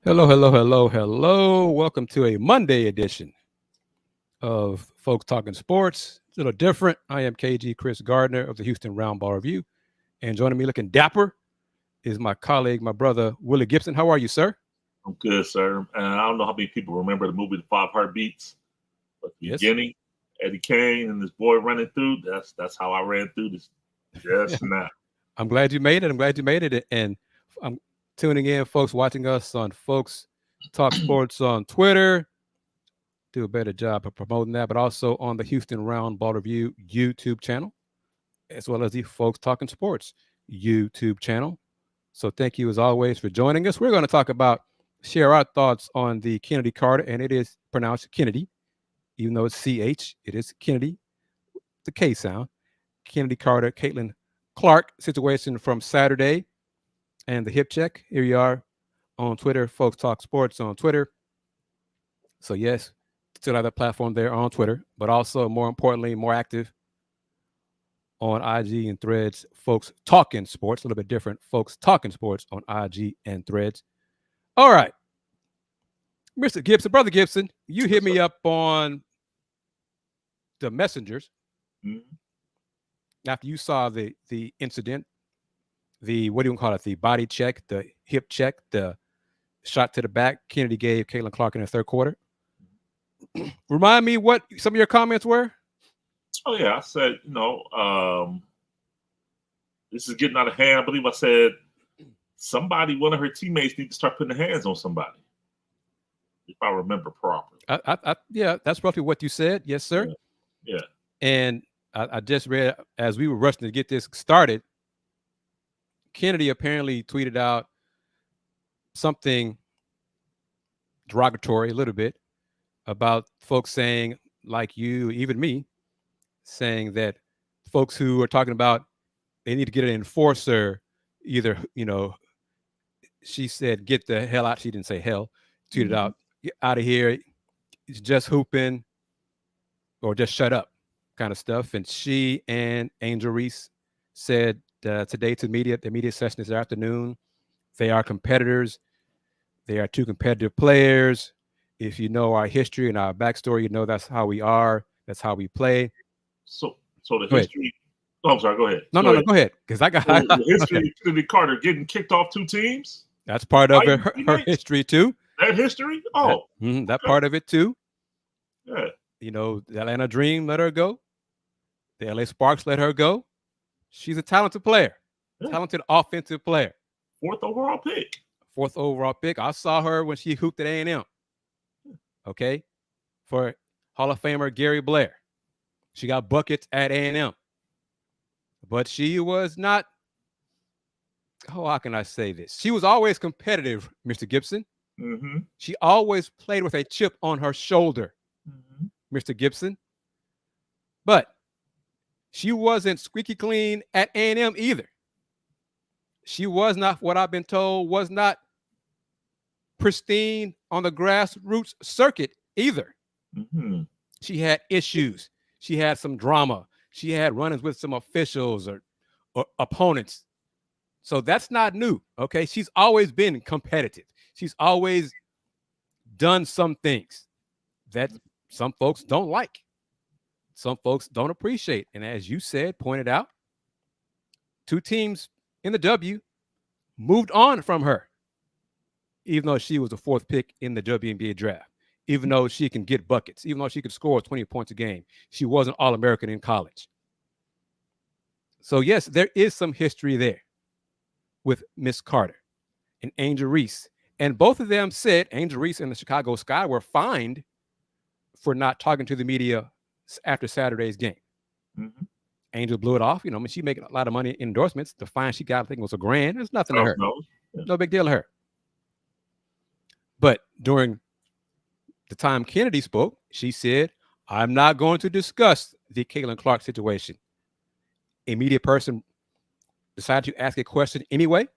Hello, hello, hello, hello. Welcome to a Monday edition of Folks Talking Sports. It's a little different. I am KG Kris Gardner of the Houston Roundball Review. And joining me looking dapper is my colleague, my brother, Willy Gibson. How are you, sir? I'm good, sir. And I don't know how many people remember the movie The Five Heartbeats. But the beginning, Eddie Kane and this boy running through, that's how I ran through this just now. I'm glad you made it. And I'm tuning in, folks, watching us on Folks Talk Sports on Twitter. Do a better job of promoting that, but also on the Houston Roundball Review YouTube channel, as well as the Folks Talking Sports YouTube channel. So thank you, as always, for joining us. We're going to share our thoughts on the Chennedy Carter, and it is pronounced Chennedy, even though it's CH. It is Chennedy, the K sound. Chennedy Carter, Caitlin Clark situation from Saturday, and the hip check. Here you are on Twitter, Folks Talk Sports on Twitter. So yes, still have that platform there on Twitter, but also, more importantly, more active on IG and Threads. Folks Talking Sports, a little bit different. Folks Talking Sports on IG and Threads. All right, Mr. Gibson, Brother Gibson, you hit me up on the messengers after you saw the incident, the body check, the hip check, the shot to the back Chennedy gave Caitlin Clark in the third quarter. Remind me what some of your comments were. Oh yeah, I said, this is getting out of hand. I believe I said one of her teammates needs to start putting their hands on somebody, if I remember properly. Yeah, that's roughly what you said. Yes, sir. Yeah. And I just read, as we were rushing to get this started, Chennedy apparently tweeted out something derogatory a little bit about folks saying, like you, even me, saying that folks who are talking about they need to get an enforcer, either, she said, get the hell out. She didn't say hell, tweeted out, get out of here. It's just hooping or just shut up kind of stuff. And she and Angel Reese said today to the media session this afternoon, they are competitors. They are two competitive players. If you know our history and our backstory, you know that's how we are. That's how we play. So the history. Oh, I'm sorry. Go ahead. No, go ahead. Because I got the history of Chennedy Carter getting kicked off two teams. That's part of her history too. That history? Oh, that part of it too. Yeah. The Atlanta Dream let her go. The LA Sparks let her go. She's a talented player, talented offensive player. Fourth overall pick. I saw her when she hooped at A&M. Okay, for Hall of Famer Gary Blair. She got buckets at A&M. But she was not, how can I say this? She was always competitive, Mr. Gibson. She always played with a chip on her shoulder, Mr. Gibson. But she wasn't squeaky clean at A&M either. She was not, what I've been told, was not pristine on the grassroots circuit either. She had issues. She had some drama. She had run-ins with some officials or opponents. So that's not new, okay? She's always been competitive. She's always done some things that some folks don't like. Some folks don't appreciate. And as you said, pointed out, two teams in the W moved on from her, even though she was the fourth pick in the WNBA draft, even though she can get buckets, even though she could score 20 points a game. She was an All-American in college. So, yes, there is some history there with Miss Carter and Angel Reese. And both of them said, Angel Reese and the Chicago Sky were fined for not talking to the media after Saturday's game. Angel blew it off. She making a lot of money in endorsements. The fine she got, I think, was $1,000. There's nothing to her. No big deal to her. But during the time Chennedy spoke, she said, I'm not going to discuss the Caitlin Clark situation. A media person decided to ask a question anyway.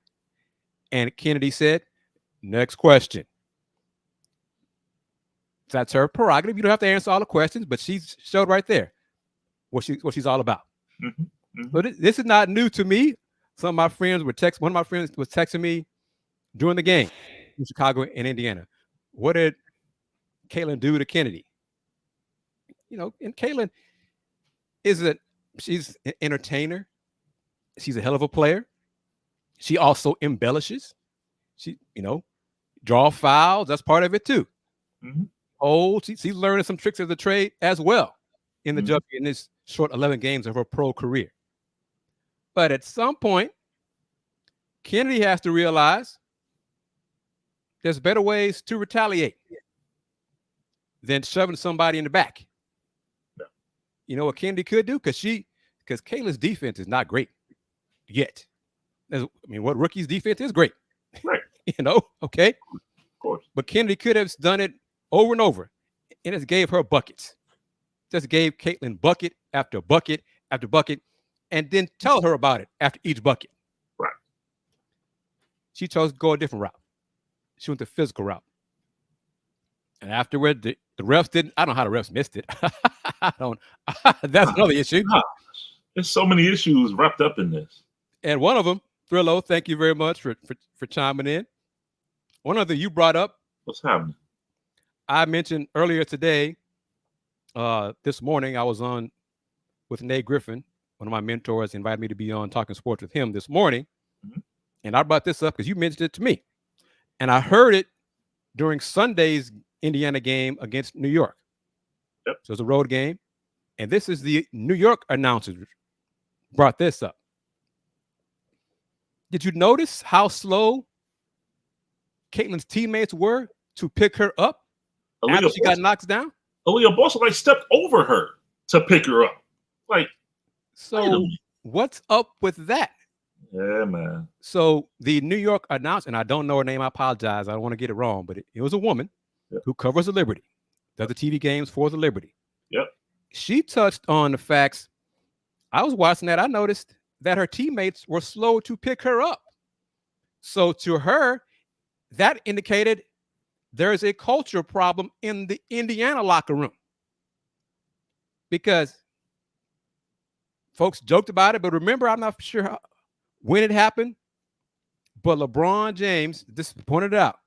And Chennedy said, next question. That's her prerogative. You don't have to answer all the questions, but she showed right there what she's all about. So this is not new to me. One of my friends was texting me during the game. in Chicago and Indiana. What did Caitlin do to Chennedy? And Caitlin she's an entertainer. She's a hell of a player. She also embellishes. She, draw fouls. That's part of it too. She's learning some tricks of the trade as well in this short 11 games of her pro career. But at some point, Chennedy has to realize there's better ways to retaliate than shoving somebody in the back. Yeah. You know what Chennedy could do? Because Caitlin's defense is not great yet. What rookie's defense is great. Right. Okay. Of course. But Chennedy could have done it over and over, and it gave her buckets. Just gave Caitlin bucket after bucket after bucket, and then tell her about it after each bucket. Right. She chose to go a different route. She went the physical route. And afterward, the refs didn't. I don't know how the refs missed it. That's another issue. There's so many issues wrapped up in this. And one of them, Thrillo, thank you very much for chiming in. One of the you brought up. What's happening? I mentioned earlier today, this morning, I was on with Nate Griffin. One of my mentors invited me to be on Talking Sports with him this morning. And I brought this up because you mentioned it to me. And I heard it during Sunday's Indiana game against New York. Yep. So it's a road game. And this is the New York announcers brought this up. Did you notice how slow Caitlin's teammates were to pick her up after she got knocked down? Aaliyah Boston stepped over her to pick her up. So what's up with that? Yeah, man. So the New York announcer, and I don't know her name, I apologize. I don't want to get it wrong, but it was a woman who covers the Liberty, does the TV games for the Liberty. Yep. She touched on the facts. I was watching that. I noticed that her teammates were slow to pick her up. So to her, that indicated there is a culture problem in the Indiana locker room. Because folks joked about it, but remember, I'm not sure when it happened, but LeBron James just pointed it out.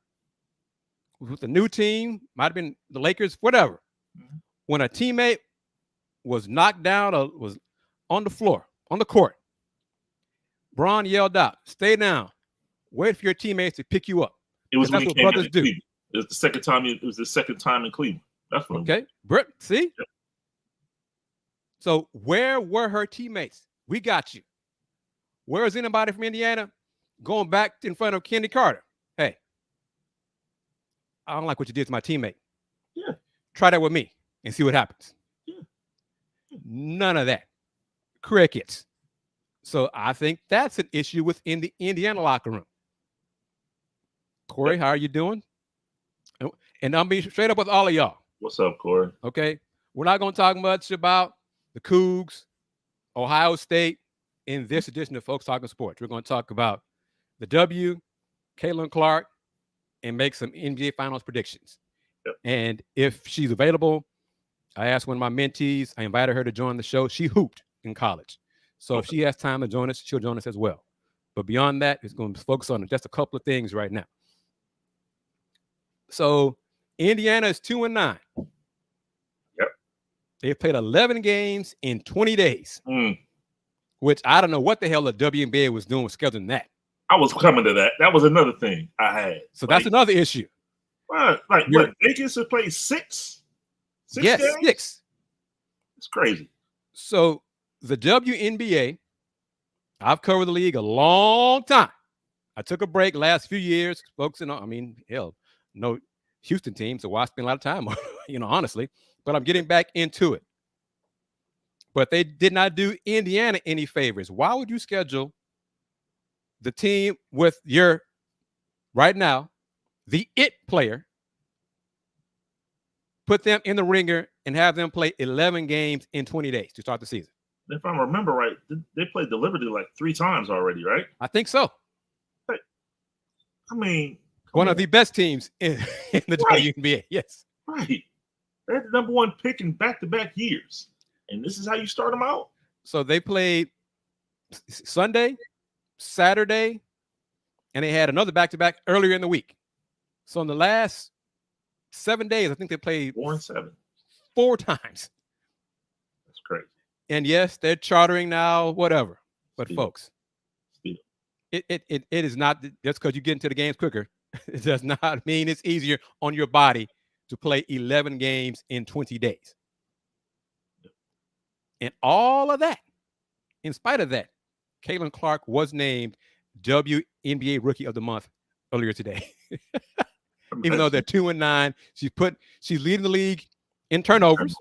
With the new team, might have been the Lakers, whatever. When a teammate was knocked down or was on the floor, on the court, Bron yelled out, "Stay down. Wait for your teammates to pick you up." It was when that's he what came brothers do. Cleveland. It was the second time. It was the second time in Cleveland. That's what. Okay, Britt. See. Yep. So where were her teammates? We got you. Where is anybody from Indiana going back in front of Chennedy Carter? Hey, I don't like what you did to my teammate. Yeah. Try that with me and see what happens. Yeah. None of that. Crickets. So I think that's an issue within the Indiana locker room. Corey, how are you doing? And I'm being straight up with all of y'all. What's up, Corey? Okay. We're not going to talk much about the Cougs, Ohio State in this edition of Folks Talking Sports. We're going to talk about the W, Caitlin Clark, and make some NBA Finals predictions. Yep. And if she's available, I asked one of my mentees, I invited her to join the show. She hooped in college. So if she has time to join us, she'll join us as well. But beyond that, it's going to focus on just a couple of things right now. So Indiana is 2-9. Yep. They've played 11 games in 20 days, which I don't know what the hell the WNBA was doing with scheduling that. I was coming to that. That was another thing I had. So that's another issue. What? Vegas has played six? Yes, games? 6. It's crazy. So the WNBA, I've covered the league a long time. I took a break last few years, folks. No Houston team, so why spend a lot of time, honestly. But I'm getting back into it. But they did not do Indiana any favors. Why would you schedule the team with your, right now, the it player, put them in the ringer and have them play 11 games in 20 days to start the season? If I remember right, they played the Liberty 3 times already, right? I think so. One of the best teams in the WNBA. Yes. Right. They had the number 1 pick in back-to-back years. And this is how you start them out? So they played Sunday, Saturday, and they had another back-to-back earlier in the week. So in the last 7 days, I think they played 4 and 7. 4 times. That's crazy. And yes, they're chartering now, whatever. But folks, it is not just because you get into the games quicker. It does not mean it's easier on your body to play 11 games in 20 days. And all of that, in spite of that, Caitlin Clark was named WNBA Rookie of the Month earlier today. Even though they're 2-9, she's leading the league in turnovers.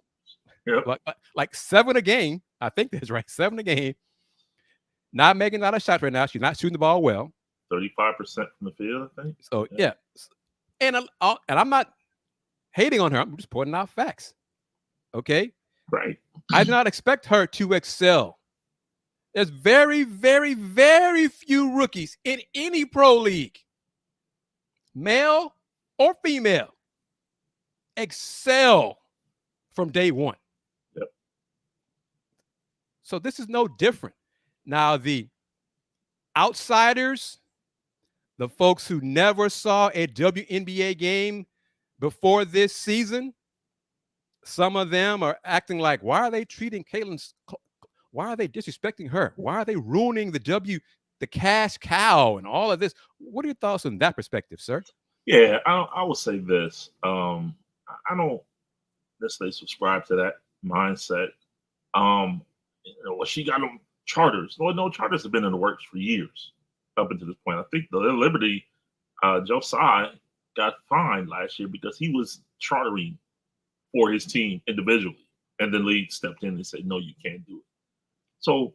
Yep. Like 7 a game. I think that's right. 7 a game. Not making a lot of shots right now. She's not shooting the ball well. 35% from the field, I think. So yeah. And I'm not hating on her. I'm just pointing out facts. Okay. Right. I did not expect her to excel. There's very, very, very few rookies in any pro league, male or female, excel from day one. Yep. So this is no different. Now, the outsiders, the folks who never saw a WNBA game before this season, some of them are acting like, why are they treating Caitlin? Why are they disrespecting her? Why are they ruining the cash cow and all of this? What are your thoughts on that perspective, sir? Yeah, I will say this. I don't necessarily subscribe to that mindset. She got them charters. No, charters have been in the works for years up until this point. I think the Liberty, Josiah got fined last year because he was chartering for his team individually. And the league stepped in and said, no, you can't do it. So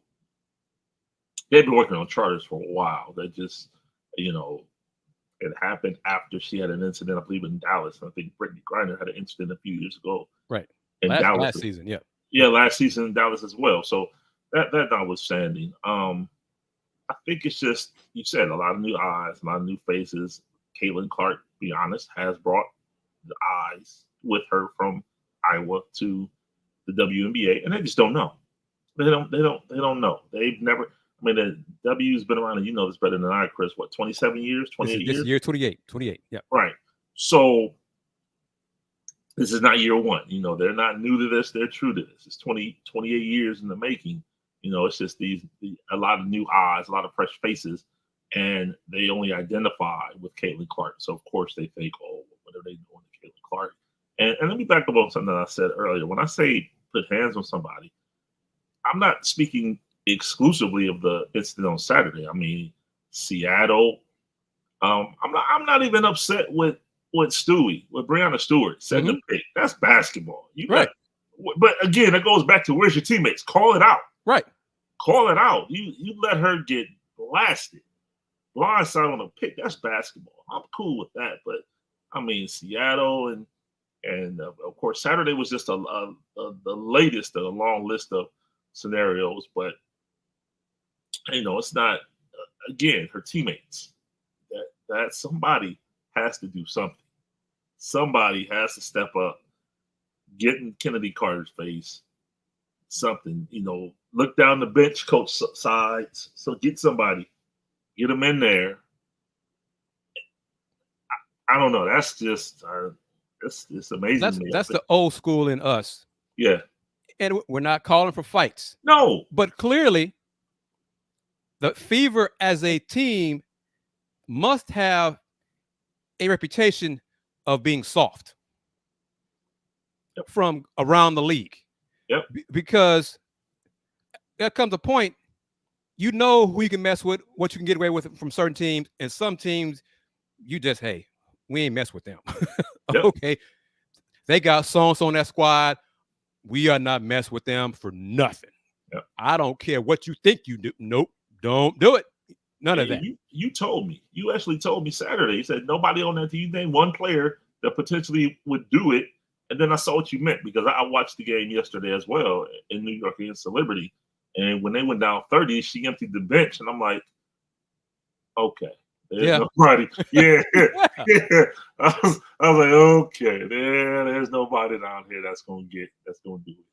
they've been working on charters for a while. That just, it happened after she had an incident, I believe, in Dallas. I think Brittany Griner had an incident a few years ago. Right. In Dallas. Last season, yeah. Yeah, last season in Dallas as well. So that notwithstanding, I think it's just, you said, a lot of new eyes, a lot of new faces. Caitlin Clark, to be honest, has brought the eyes with her from Iowa to the WNBA, and they just don't know. They don't know. They've never. I mean, the W's been around, and you know this better than I, Chris. What, 27 years, 28 years? This year, 28. Yeah. Right. So this is not year one. They're not new to this. They're true to this. It's 28 years in the making. It's just a lot of new eyes, a lot of fresh faces, and they only identify with Caitlin Clark. So of course they think, oh, what are they doing to Caitlin Clark? And let me back up on something that I said earlier. When I say put hands on somebody, I'm not speaking exclusively of the incident on Saturday. I mean, Seattle. I'm not even upset with Stewie, with Breanna Stewart setting the pick. That's basketball. Right. But again, it goes back to where's your teammates? Call it out. Right. Call it out. You let her get blasted, blindside on a pick. That's basketball. I'm cool with that. But I mean, Seattle and of course Saturday was just the latest of a long list of scenarios. But it's not again her teammates. That somebody has to do something. Somebody has to step up, get in Chennedy Carter's face. Something, look down the bench coach sides. So get somebody, get them in there. I don't know. That's just it's amazing. That's the old school in us. Yeah. And we're not calling for fights. No. But clearly, the Fever as a team must have a reputation of being soft from around the league. Yep. Because there comes a point, who you can mess with, what you can get away with from certain teams, and some teams, you just, hey, we ain't mess with them. Yep. Okay. They got so-and-so on that squad. We are not mess with them for nothing. Yep. I don't care what you think you do. Nope. Don't do it. None of that. You told me. You actually told me Saturday. You said nobody on that team. You named one player that potentially would do it. And then I saw what you meant because I watched the game yesterday as well in New York against the Liberty. And when they went down 30, she emptied the bench. And I'm like, okay. There's nobody. Yeah. Yeah. I was like, okay. There's nobody down here that's going to do it.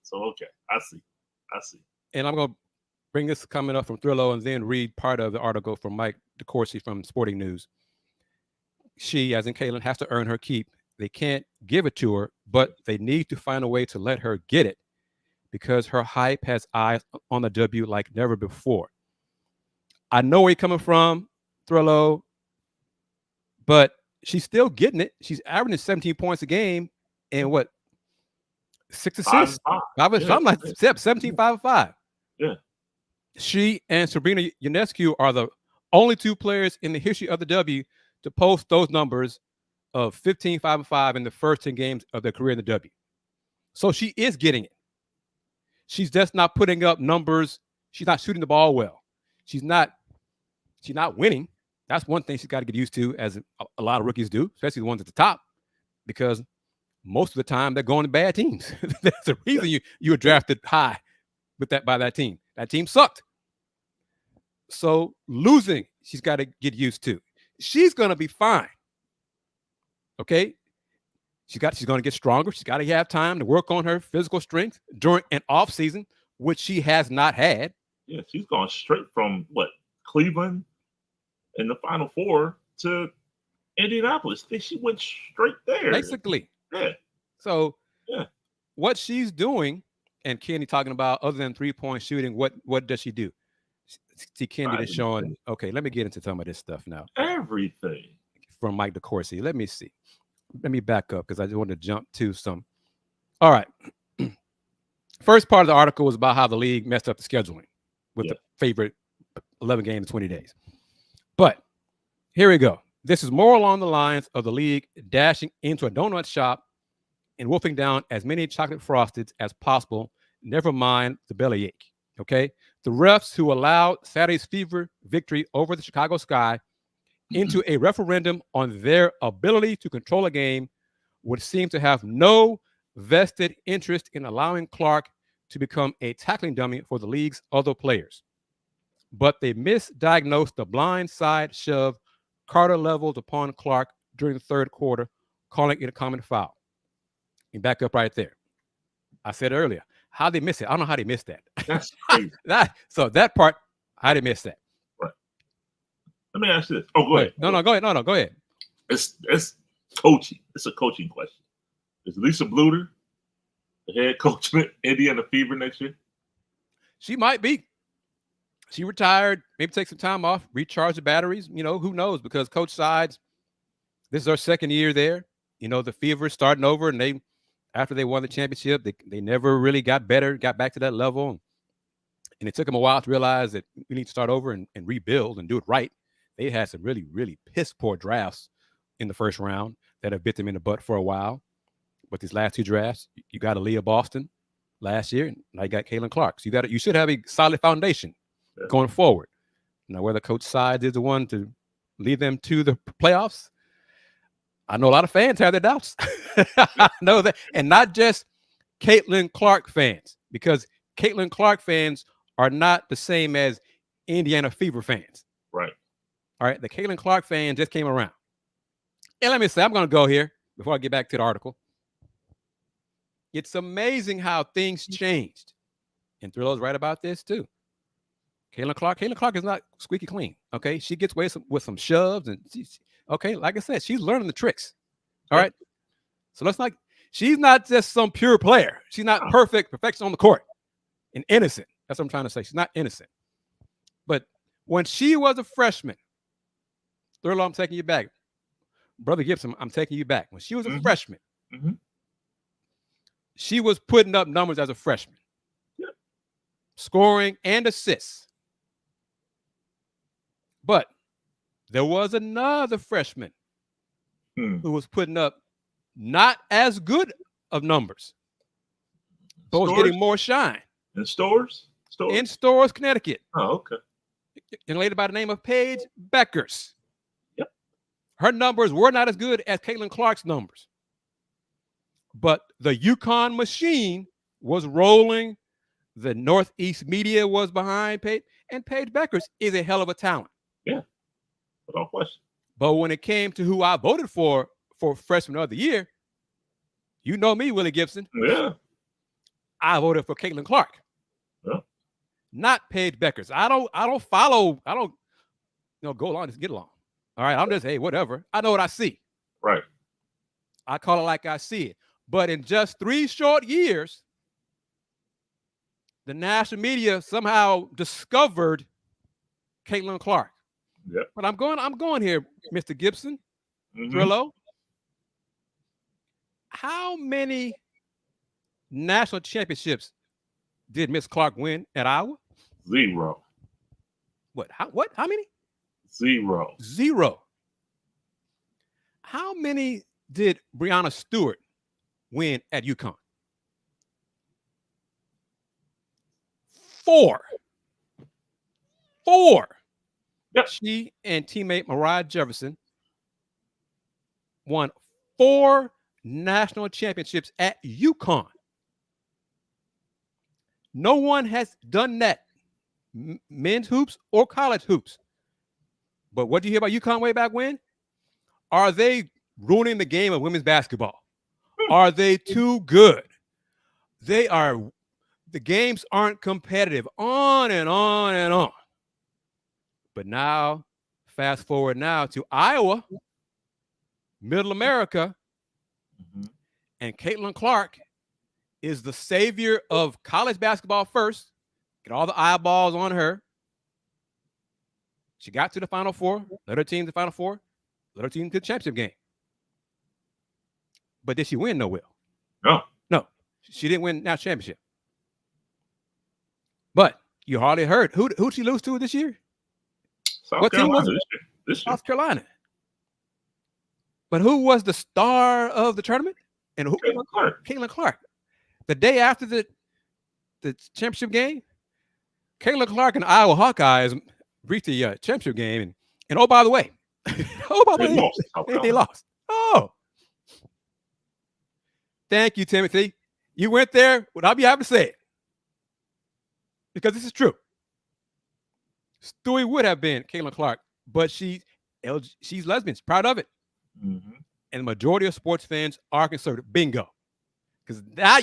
So, okay. I see. And I'm going to bring this comment up from Thrillo and then read part of the article from Mike DeCourcy from Sporting News. she, as in Caitlin, has to earn her keep. They can't give it to her, but they need to find a way to let her get it because her hype has eyes on the W like never before. I know where you're coming from, Thrello, but she's still getting it. She's averaging 17 points a game and what? 6 assists? 5 something like 17, 5 and 5. Yeah. She and Sabrina Ionescu are the only two players in the history of the W to post those numbers of 15, 5 and 5 in the first 10 games of their career in the W. So she is getting it. She's just not putting up numbers. She's not shooting the ball well. She's not winning. That's one thing she's got to get used to, as a lot of rookies do, especially the ones at the top, because most of the time they're going to bad teams. That's the reason you were drafted high by that team. That team sucked. So losing, she's got to get used to. She's going to be fine. Okay? She's going to get stronger. She's got to have time to work on her physical strength during an off season, which she has not had. Yeah, she's gone straight from Cleveland in the Final Four to Indianapolis. She went straight there. Basically. Yeah. So what she's doing, and Kenny talking about other than 3-point shooting, what does she do? See, Kenny is showing, okay, let me get into some of this stuff now. Everything. From Mike DeCourcy. Let me see. Let me back up because I just want to jump to some. All right. First part of the article was about how the league messed up the scheduling with the favorite 11 games in 20 days. But here we go. This is more along the lines of the league dashing into a donut shop and wolfing down as many chocolate frosteds as possible, never mind the bellyache. Okay? The refs who allowed Saturday's Fever victory over the Chicago Sky into a referendum on their ability to control a game would seem to have no vested interest in allowing Clark to become a tackling dummy for the league's other players. But they misdiagnosed the blind side shove Carter leveled upon Clark during the third quarter, calling it a common foul. You back up right there. I said earlier, how they miss it? I don't know how they missed that. That's crazy. that part, how they missed that? Right. Let me ask you this. Oh, go ahead. No, go ahead. No, go ahead. It's coaching. It's a coaching question. Is Lisa Bluter the head coach of Indiana Fever next year? She might be. She retired, maybe take some time off, recharge the batteries. Who knows? Because Coach Sides, this is our second year there. The Fever is starting over, and after they won the championship, they never really got better, got back to that level. And it took them a while to realize that we need to start over and rebuild and do it right. They had some really, really piss poor drafts in the first round that have bit them in the butt for a while. But these last two drafts, you got Aaliyah Boston last year, and now you got Caitlin Clark. So you should have a solid foundation going forward. Now, whether Coach Sides is the one to lead them to the playoffs, I know a lot of fans have their doubts. I know that, and not just Caitlin Clark fans, because Caitlin Clark fans are not the same as Indiana Fever fans. Right. All right. The Caitlin Clark fans just came around. And let me say, I'm going to go here before I get back to the article. It's amazing how things changed. And Thrillo's right about this too. Caitlin Clark is not squeaky clean. Okay. She gets away with some shoves and okay. Like I said, she's learning the tricks. All right. So she's not just some pure player. She's not perfection on the court and innocent. That's what I'm trying to say. She's not innocent. But when she was a freshman, Thrillo, I'm taking you back. Brother Gibson, I'm taking you back. When she was a freshman, she was putting up numbers as a freshman. Scoring and assists. But there was another freshman who was putting up not as good of numbers, but was getting more shine. In Stores? In Stores, Connecticut. Oh, okay. A young lady by the name of Paige Bueckers. Yep. Her numbers were not as good as Caitlin Clark's numbers. But the UConn machine was rolling. The Northeast media was behind Paige. And Paige Bueckers is a hell of a talent. Yeah. Without question. But when it came to who I voted for freshman of the year, you know me, Willy Gibson. Yeah. I voted for Caitlin Clark. Yeah. Not Paige Bueckers. I don't follow. I don't go along, just get along. All All right, I'm just, hey, whatever. I know what I see. Right. I call it like I see it. But in just 3 short years, the national media somehow discovered Caitlin Clark. Yep. But I'm going here, Mr. Gibson, Mm-hmm. Trillo. How many national championships did Miss Clark win at Iowa? 0. What? How many? 0. 0. How many did Breanna Stewart win at UConn? 4. Yep. She and teammate Moriah Jefferson won 4 national championships at UConn. No one has done that, men's hoops or college hoops. But what do you hear about UConn way back when? Are they ruining the game of women's basketball? Are they too good? The games aren't competitive, on and on and on. But now, fast forward now to Iowa, Middle America, and Caitlin Clark is the savior of college basketball first. Get all the eyeballs on her. She got to the Final Four, led her team to the Final Four, led her team to the championship game. But did she win? No, Will. No. She didn't win national championship. But you hardly heard. Who'd she lose to this year? South Carolina this year. South Carolina. But who was the star of the tournament? And who? Caitlin Clark. The day after the championship game, Caitlin Clark and Iowa Hawkeyes reached the championship game. And oh, by the way, they lost. Oh. Thank you, Timothy. You went there without me having to say it. Because this is true. Stewie would have been Caitlin Clark, but she's lesbian. She's proud of it. Mm-hmm. And the majority of sports fans are conservative. Bingo. Because now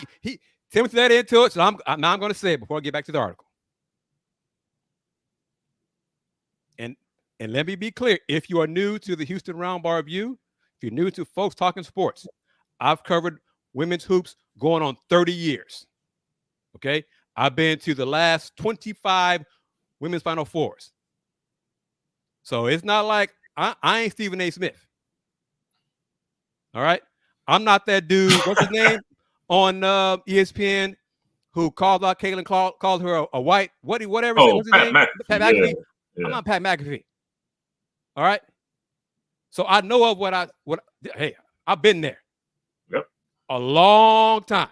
Timothy led into it, so I'm going to say it before I get back to the article. And let me be clear. If you are new to the Houston Roundball Review, if you're new to Folks Talking Sports, I've covered women's hoops going on 30 years. Okay? I've been to the last 25 women's Final Fours. So it's not like I ain't Stephen A. Smith. All right? I'm not that dude, what's his name, on ESPN, who called out Caitlin, called her a white, whatever. Oh, what's his name? Pat McAfee. Yeah. I'm not Pat McAfee. All right? So I know of hey, I've been there. Yep. A long time.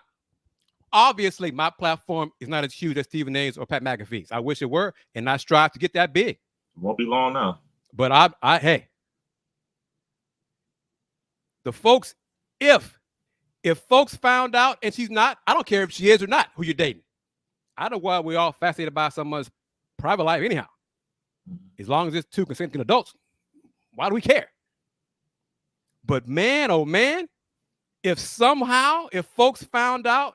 Obviously, my platform is not as huge as Stephen A's or Pat McAfee's. I wish it were, and I strive to get that big. It won't be long now. But hey, the folks, if folks found out and she's not, I don't care if she is or not who you're dating. I know why we're all fascinated by someone's private life anyhow. As long as it's 2 consenting adults, why do we care? But man, oh man, if folks found out,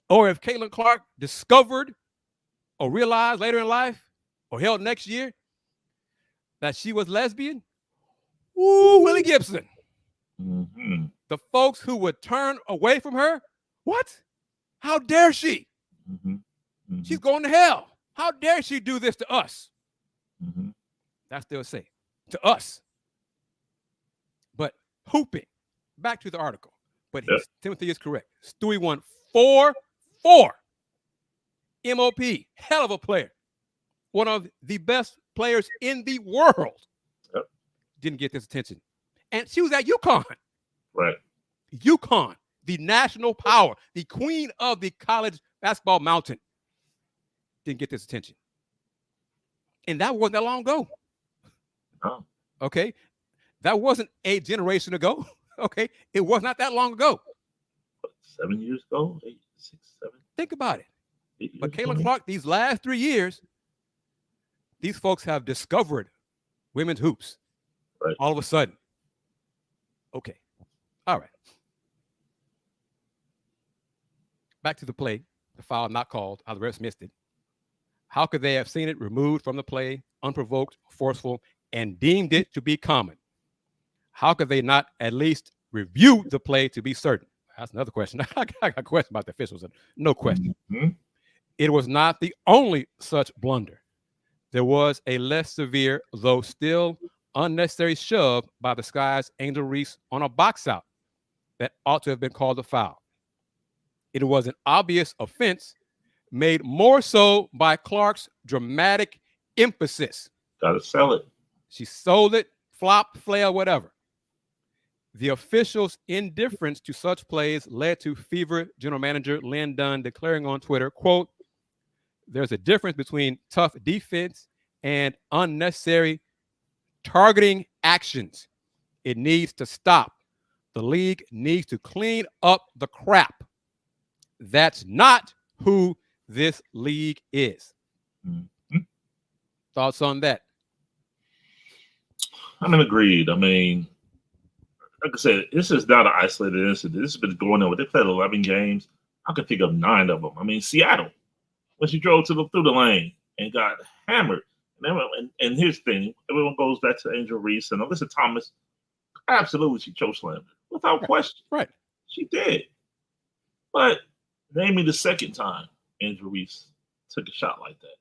or if Caitlin Clark discovered or realized later in life or held next year that she was lesbian, Willy Gibson. Mm-hmm. The folks who would turn away from her, what? How dare she? Mm-hmm. Mm-hmm. She's going to hell. How dare she do this to us? Mm-hmm. That's still say to us. But hooping, back to the article. But yep. Timothy is correct. Stewie won 4 MOP, hell of a player. One of the best players in the world. Yep. Didn't get this attention. And she was at UConn. Right. UConn, the national power, the queen of the college basketball mountain. Didn't get this attention. And that wasn't that long ago. No. Okay. That wasn't a generation ago. Okay. It was not that long ago. 7 years ago? 8, 6, 7. Think about it. But Caitlin Clark, these last 3 years, these folks have discovered women's hoops. Right. All of a sudden. Okay. All right. Back to the play. The foul not called. How the refs missed it. How could they have seen it removed from the play, unprovoked, forceful, and deemed it to be common? How could they not at least review the play to be certain? That's another question. I got a question about the officials. No question. Mm-hmm. It was not the only such blunder. There was a less severe, though still unnecessary shove by the Sky's Angel Reese on a box out that ought to have been called a foul. It was an obvious offense made more so by Clark's dramatic emphasis. Gotta sell it. She sold it, flop, flail, whatever. The officials' indifference to such plays led to Fever general manager Lynn Dunn declaring on Twitter, quote, "There's a difference between tough defense and unnecessary targeting actions. It needs to stop. The league needs to clean up the crap. That's not who this league is." Mm-hmm. Thoughts on that? I'm agreed. I mean, like I said, this is not an isolated incident. This has been going on. They played 11 games. I can think of 9 of them. I mean, Seattle, when she drove through the lane and got hammered. And here's the thing. Everyone goes back to Angel Reese and Alyssa Thomas. Absolutely, she chokeslammed her. Without question. Right. She did. But name me the second time Angel Reese took a shot like that.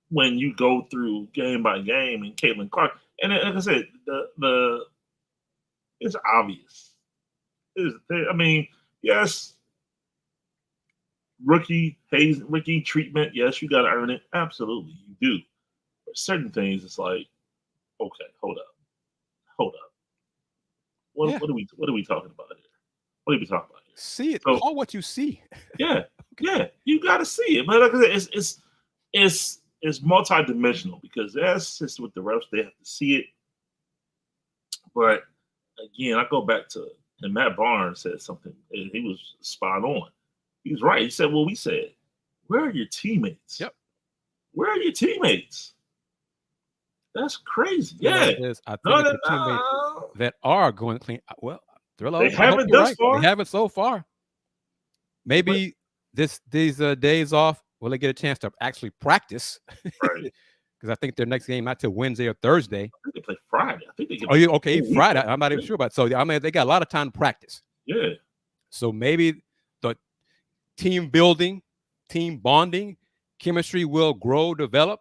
When you go through game by game and Caitlin Clark, and like I said, the it's obvious. I mean, yes, rookie treatment. Yes, you got to earn it. Absolutely, you do. But certain things, it's like, okay, hold up. What are we talking about here? What are we talking about here? See it. So, call what you see. Yeah, you got to see it. But like I said, it's multidimensional because that's just with the refs. They have to see it. But again, I go back to, and Matt Barnes said something, and he was spot on. He was right. He said, well, we said, where are your teammates? Yep. Where are your teammates? That's crazy. Yeah. I think the teammates that are going clean, well, they haven't thus far. They haven't so far. Maybe these days off, will they get a chance to actually practice? Right. Because I think their next game not till Wednesday or Thursday. I think they play Friday. I think they get. Oh, you okay? Friday. I'm not even sure about it. So I mean, they got a lot of time to practice. Yeah. So maybe the team building, team bonding, chemistry will grow, develop.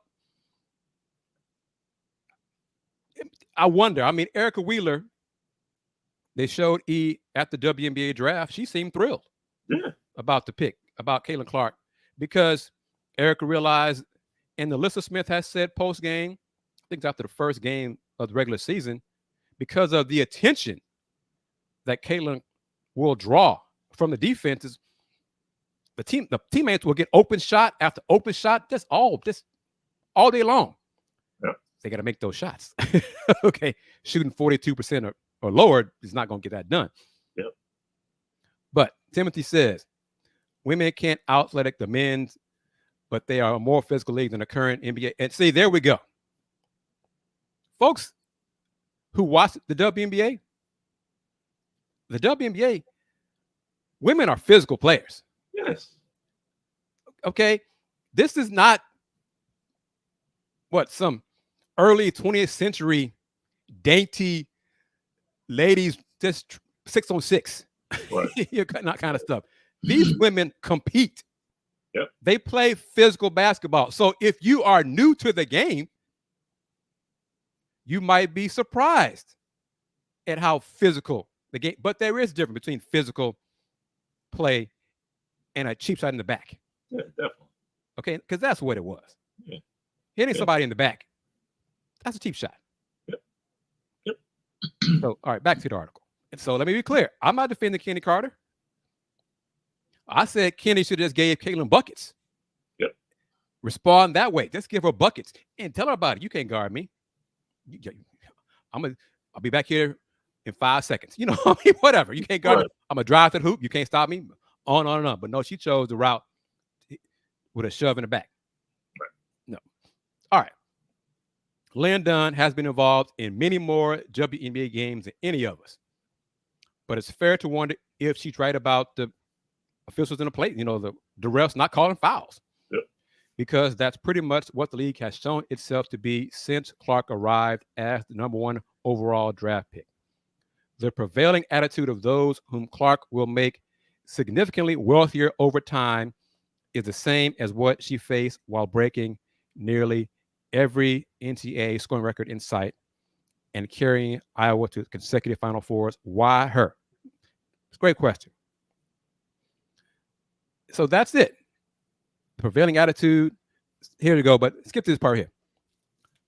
I wonder. I mean, Erica Wheeler. They showed at the WNBA draft. She seemed thrilled. Yeah. About the pick, about Caitlin Clark, because Erica realized, and Alyssa Smith has said post-game, I think it's after the first game of the regular season, because of the attention that Caitlin will draw from the defenses, the teammates will get open shot after open shot, just all day long. Yep. They got to make those shots. Okay, shooting 42% or lower is not going to get that done. Yep. But Timothy says, women can't out-athletic the men's, but they are a more physical league than the current NBA. And see, there we go. Folks who watch the WNBA, women are physical players. Yes. Okay. This is not some early 20th century dainty ladies, just 6-on-6. Right. Not kind of stuff. These women compete. Yep. They play physical basketball. So if you are new to the game, you might be surprised at how physical the game. But there is a difference between physical play and a cheap shot in the back. Yeah, definitely. Okay, because that's what it was. Yeah. Hitting somebody in the back, that's a cheap shot. Yep. So, all right, back to the article. And so let me be clear. I'm not defending Chennedy Carter. I said Chennedy should have just gave Caitlin buckets. Yep. Respond that way. Just give her buckets and tell her about it. You can't guard me. I'll be back here in 5 seconds. You know, I mean, whatever. You can't guard me. I'm gonna drive to the hoop. You can't stop me. On and on. But no, she chose the route with a shove in the back. Right. No. All right. Lynn Dunn has been involved in many more WNBA games than any of us. But it's fair to wonder if she's right about the officials in the plate, the refs not calling fouls. Yep. Because that's pretty much what the league has shown itself to be since Clark arrived as the number one overall draft pick. The prevailing attitude of those whom Clark will make significantly wealthier over time is the same as what she faced while breaking nearly every NCAA scoring record in sight and carrying Iowa to consecutive Final Fours. Why her? It's a great question. So that's it. The prevailing attitude. Here we go, but skip this part here.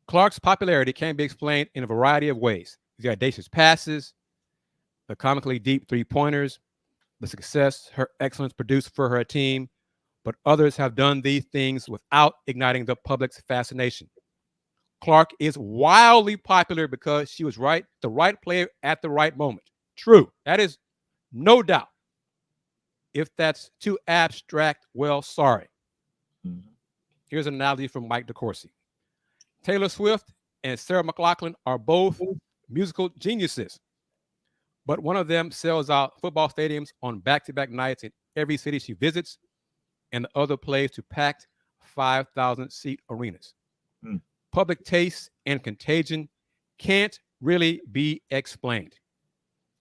Clark's popularity can be explained in a variety of ways. The audacious passes, the comically deep three-pointers, the success her excellence produced for her team, but others have done these things without igniting the public's fascination. Clark is wildly popular because she was the right player at the right moment. True. That is no doubt. If that's too abstract, well, sorry. Mm-hmm. Here's an analogy from Mike DeCourcy. Taylor Swift and Sarah McLachlan are both musical geniuses, but one of them sells out football stadiums on back-to-back nights in every city she visits, and the other plays to packed 5,000-seat arenas. Mm. Public taste and contagion can't really be explained.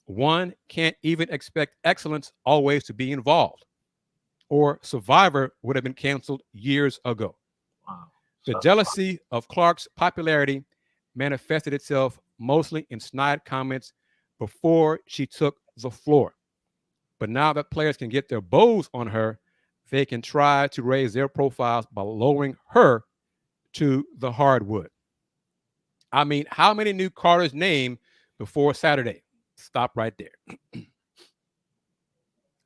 One can't even expect excellence always to be involved, or Survivor would have been canceled years ago. Wow. The jealousy of Clark's popularity manifested itself mostly in snide comments before she took the floor. But now that players can get their bows on her, they can try to raise their profiles by lowering her to the hardwood. I mean, how many knew Carter's name before Saturday? Stop right there.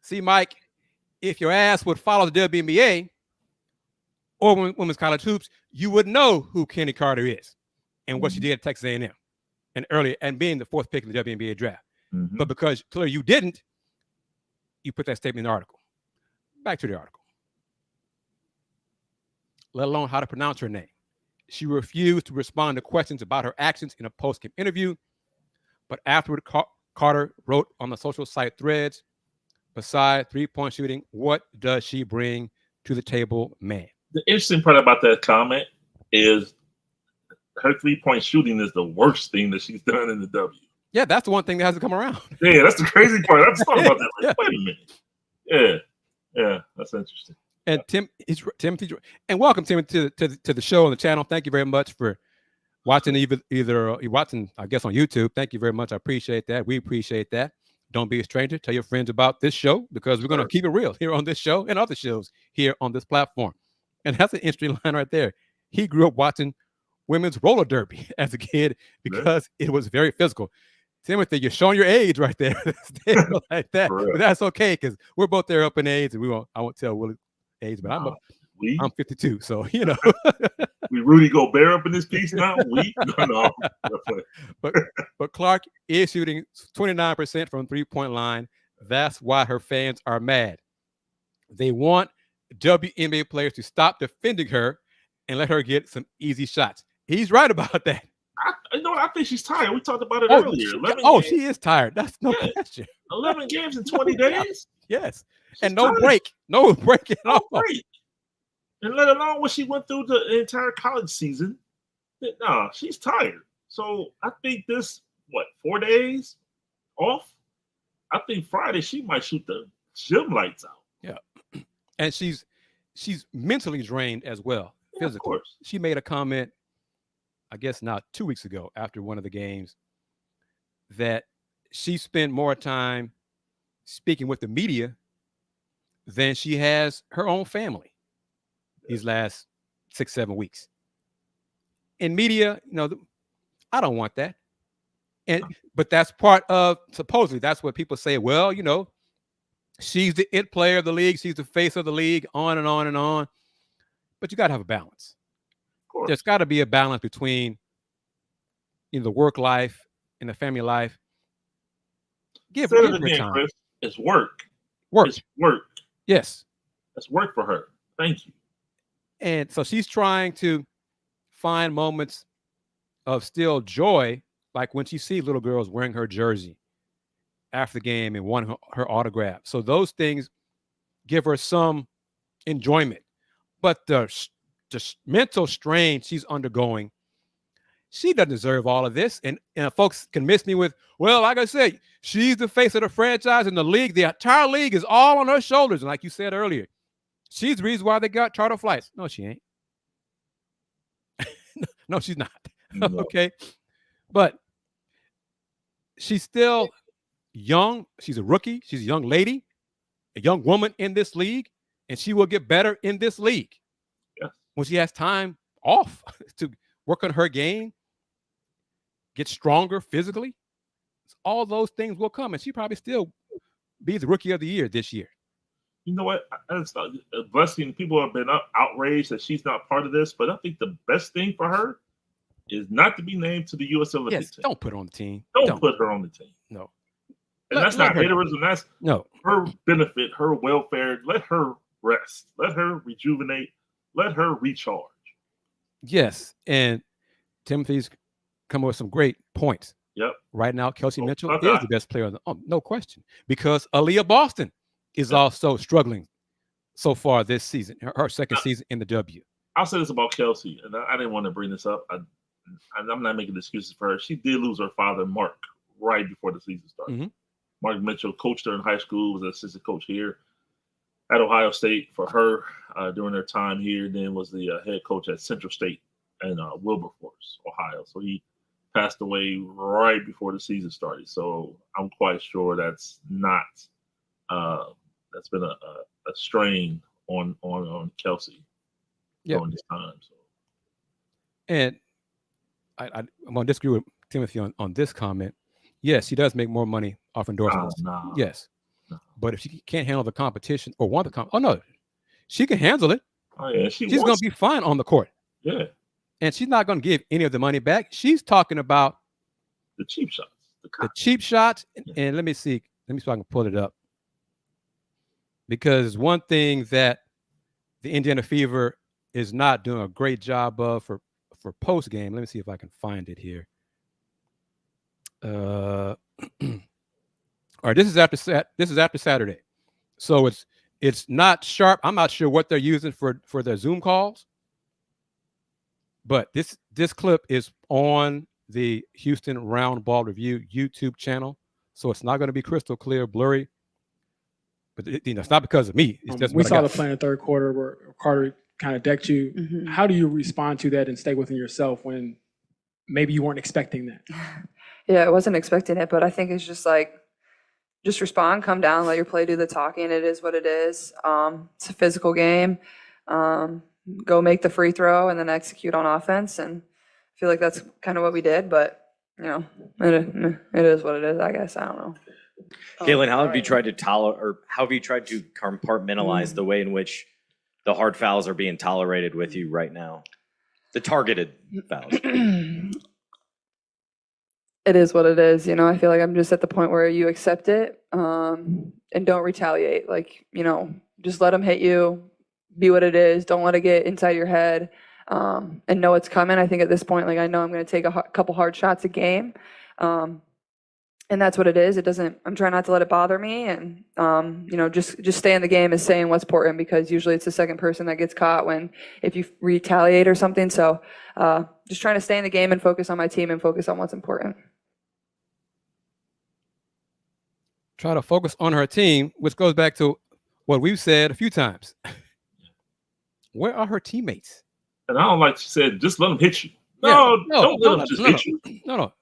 See, Mike, if your ass would follow the WNBA or women's college hoops, you would know who Chennedy Carter is and what she did at Texas A&M and earlier, and being the fourth pick in the WNBA draft. Mm-hmm. But because clearly you didn't, you put that statement in the article. Back to the article. Let alone how to pronounce her name. She refused to respond to questions about her actions in a post-game interview, but afterward, Carter wrote on the social site Threads, beside three-point shooting, what does she bring to the table, man? The interesting part about that comment is her three-point shooting is the worst thing that she's done in the W. Yeah, that's the one thing that hasn't come around. Yeah, that's the crazy part. I just thought about that. Like, wait a minute. Yeah, that's interesting. And Timothy, and welcome Timothy to the show on the channel. Thank you very much for watching. Either you're watching, I guess, on YouTube. Thank you very much. I appreciate that. We appreciate that. Don't be a stranger. Tell your friends about this show because we're going to keep it real here on this show and other shows here on this platform. And that's an interesting line right there. He grew up watching women's roller derby as a kid because it was very physical. Timothy, you're showing your age right there. Like that. But that's okay because we're both there up in age, and I won't tell Willie age, but I'm 52, so you know. We Rudy Gobert up in this piece now. No. But Clark is shooting 29% from 3-point line. That's why her fans are mad. They want WNBA players to stop defending her and let her get some easy shots. He's right about that. I think she's tired. We talked about it earlier. She is tired. That's no question. 11 games in 20 days? Yes. She's and no break. No break at all. Break. And let alone what she went through the entire college season. No, she's tired. So I think 4 days off? I think Friday she might shoot the gym lights out. Yeah. And she's mentally drained as well. Yeah, physically. Of course. She made a comment, I guess now 2 weeks ago after one of the games, that she spent more time speaking with the media than she has her own family these last 6-7 weeks. In media, I don't want that. But that's part of, supposedly, that's what people say. Well, she's the it player of the league. She's the face of the league, on and on and on. But you got to have a balance. There's got to be a balance between the work life and the family life. Give her time. Chris, it's work. It's work. Yes. That's work for her. Thank you. And so she's trying to find moments of still joy, like when she sees little girls wearing her jersey after the game and want her autograph. So those things give her some enjoyment. But the mental strain she's undergoing She doesn't deserve all of this. And folks can miss me with, well, like I said, she's the face of the franchise in the league. The entire league is all on her shoulders. And like you said earlier, she's the reason why they got charter flights. No, she ain't. No, she's not. No. Okay. But she's still young. She's a rookie. She's a young lady, a young woman in this league, and she will get better in this league. Yeah. When she has time off to work on her game, get stronger physically, all those things will come, and she probably still be the rookie of the year this year. You know what? It's a blessing. People have been outraged that she's not part of this, but I think the best thing for her is not to be named to the U.S. Olympic team. Don't put her on the team. Don't put her on the team. No. And that's not haterism. That's her benefit, her welfare. Let her rest. Let her rejuvenate. Let her recharge. Yes. And Timothy's come up with some great points. Yep. Right now, Kelsey Mitchell is the best player. No question. Because Aaliyah Boston is also struggling so far this season, her second season in the W. I'll say this about Kelsey, and I didn't want to bring this up. I'm not making excuses for her. She did lose her father, Mark, right before the season started. Mm-hmm. Mark Mitchell coached her in high school, was an assistant coach here at Ohio State for her during her time here, then was the head coach at Central State in Wilberforce, Ohio. So he passed away right before the season started. So I'm quite sure that's not that's been a strain on Kelsey during this time. So. And I'm going to disagree with Timothy on this comment. Yes, she does make more money off endorsements. No. Yes. No. But if she can't handle the competition or want the she can handle it. Oh, yeah. She's going to be fine on the court. Yeah. And she's not going to give any of the money back. She's talking about the cheap shots. The cheap shots. And let me see if I can pull it up. Because one thing that the Indiana Fever is not doing a great job of for post game. Let me see if I can find it here. All right, this is after Saturday, so it's not sharp. I'm not sure what they're using for their Zoom calls, but this clip is on the Houston Roundball Review YouTube channel, so it's not going to be crystal clear, blurry. But it's not because of me. It's just we saw the play in the third quarter where Carter kind of decked you. Mm-hmm. How do you respond to that and stay within yourself when maybe you weren't expecting that? Yeah, I wasn't expecting it, but I think it's just just respond, come down, let your play do the talking. It is what it is. It's a physical game. Go make the free throw and then execute on offense. And I feel like that's kind of what we did, but it is what it is, I guess. I don't know. Caitlin, how have you tried to compartmentalize the way in which the hard fouls are being tolerated with you right now? The targeted fouls. It is what it is. I feel like I'm just at the point where you accept it and don't retaliate. Just let them hit you, be what it is. Don't let it get inside your head and know it's coming. I think at this point, I know I'm going to take a couple hard shots a game. And that's what it is. I'm trying not to let it bother me. And, just stay in the game is saying what's important, because usually it's the second person that gets caught if you retaliate or something. So just trying to stay in the game and focus on my team and focus on what's important. Try to focus on her team, which goes back to what we've said a few times. Where are her teammates? And I don't like she said, just let them hit you. Don't let them just hit you. No.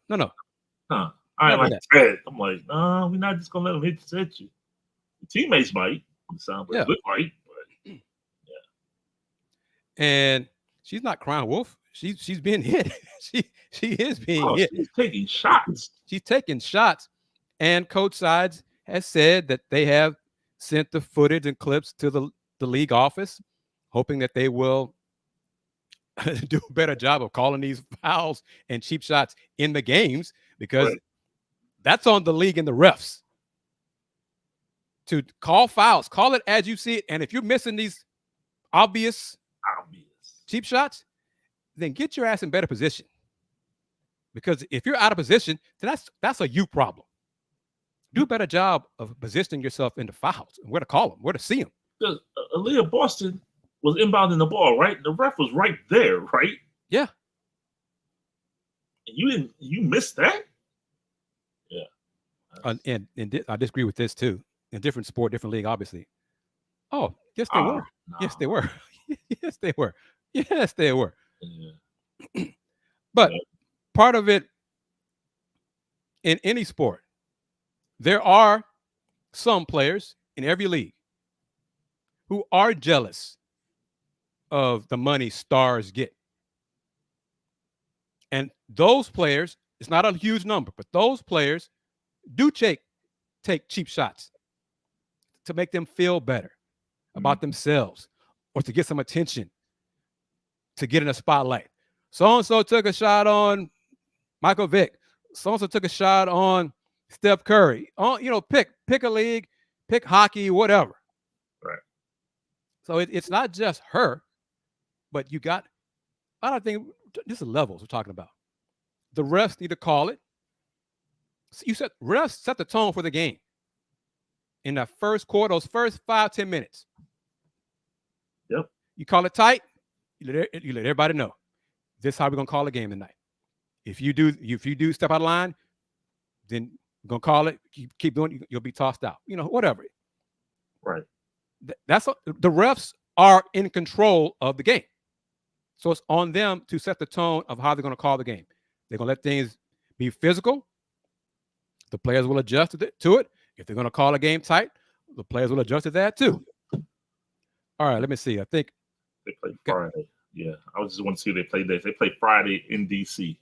Huh. I ain't like that. I'm like, no, we're not just gonna let them hit you. The teammates might. It sounds like look right, but yeah. And she's not crying wolf. She's being hit. she is being hit. She's taking shots. She's taking shots. And Coach Sides has said that they have sent the footage and clips to the league office, hoping that they will do a better job of calling these fouls and cheap shots in the games, because that's on the league and the refs to call fouls. Call it as you see it. And if you're missing these obvious cheap shots, then get your ass in better position. Because if you're out of position, then that's a you problem. Do a better job of positioning yourself into fouls and where to call them, where to see them. Because Aaliyah Boston was inbounding the ball, right? The ref was right there, right? Yeah. You missed that? Yeah. And I disagree with this too. In different sport, different league, obviously. Oh, yes, they were. No. Yes, they were. Yes, they were. Yes, they were. Yeah. But part of it in any sport, there are some players in every league who are jealous of the money stars get. And those players, it's not a huge number, but those players do take cheap shots to make them feel better about themselves or to get some attention, to get in a spotlight. So-and-so took a shot on Michael Vick. So-and-so took a shot on Steph Curry. Pick a league, pick hockey, whatever. Right. So it's not just her, but I don't think this is levels we're talking about. The refs need to call it. Refs set the tone for the game in that first quarter, those first 5-10 minutes. Yep. You call it tight, you let everybody know. This is how we're gonna call the game tonight. If you do step out of line, then we're gonna call it. Keep doing it, you'll be tossed out. Whatever. Right. The refs are in control of the game. So it's on them to set the tone of how they're going to call the game. They're going to let things be physical. The players will adjust to it. If they're going to call a game tight, the players will adjust to that too. All right, let me see. I think they play Friday. Yeah, I just want to see who they play next. They play Friday in DC.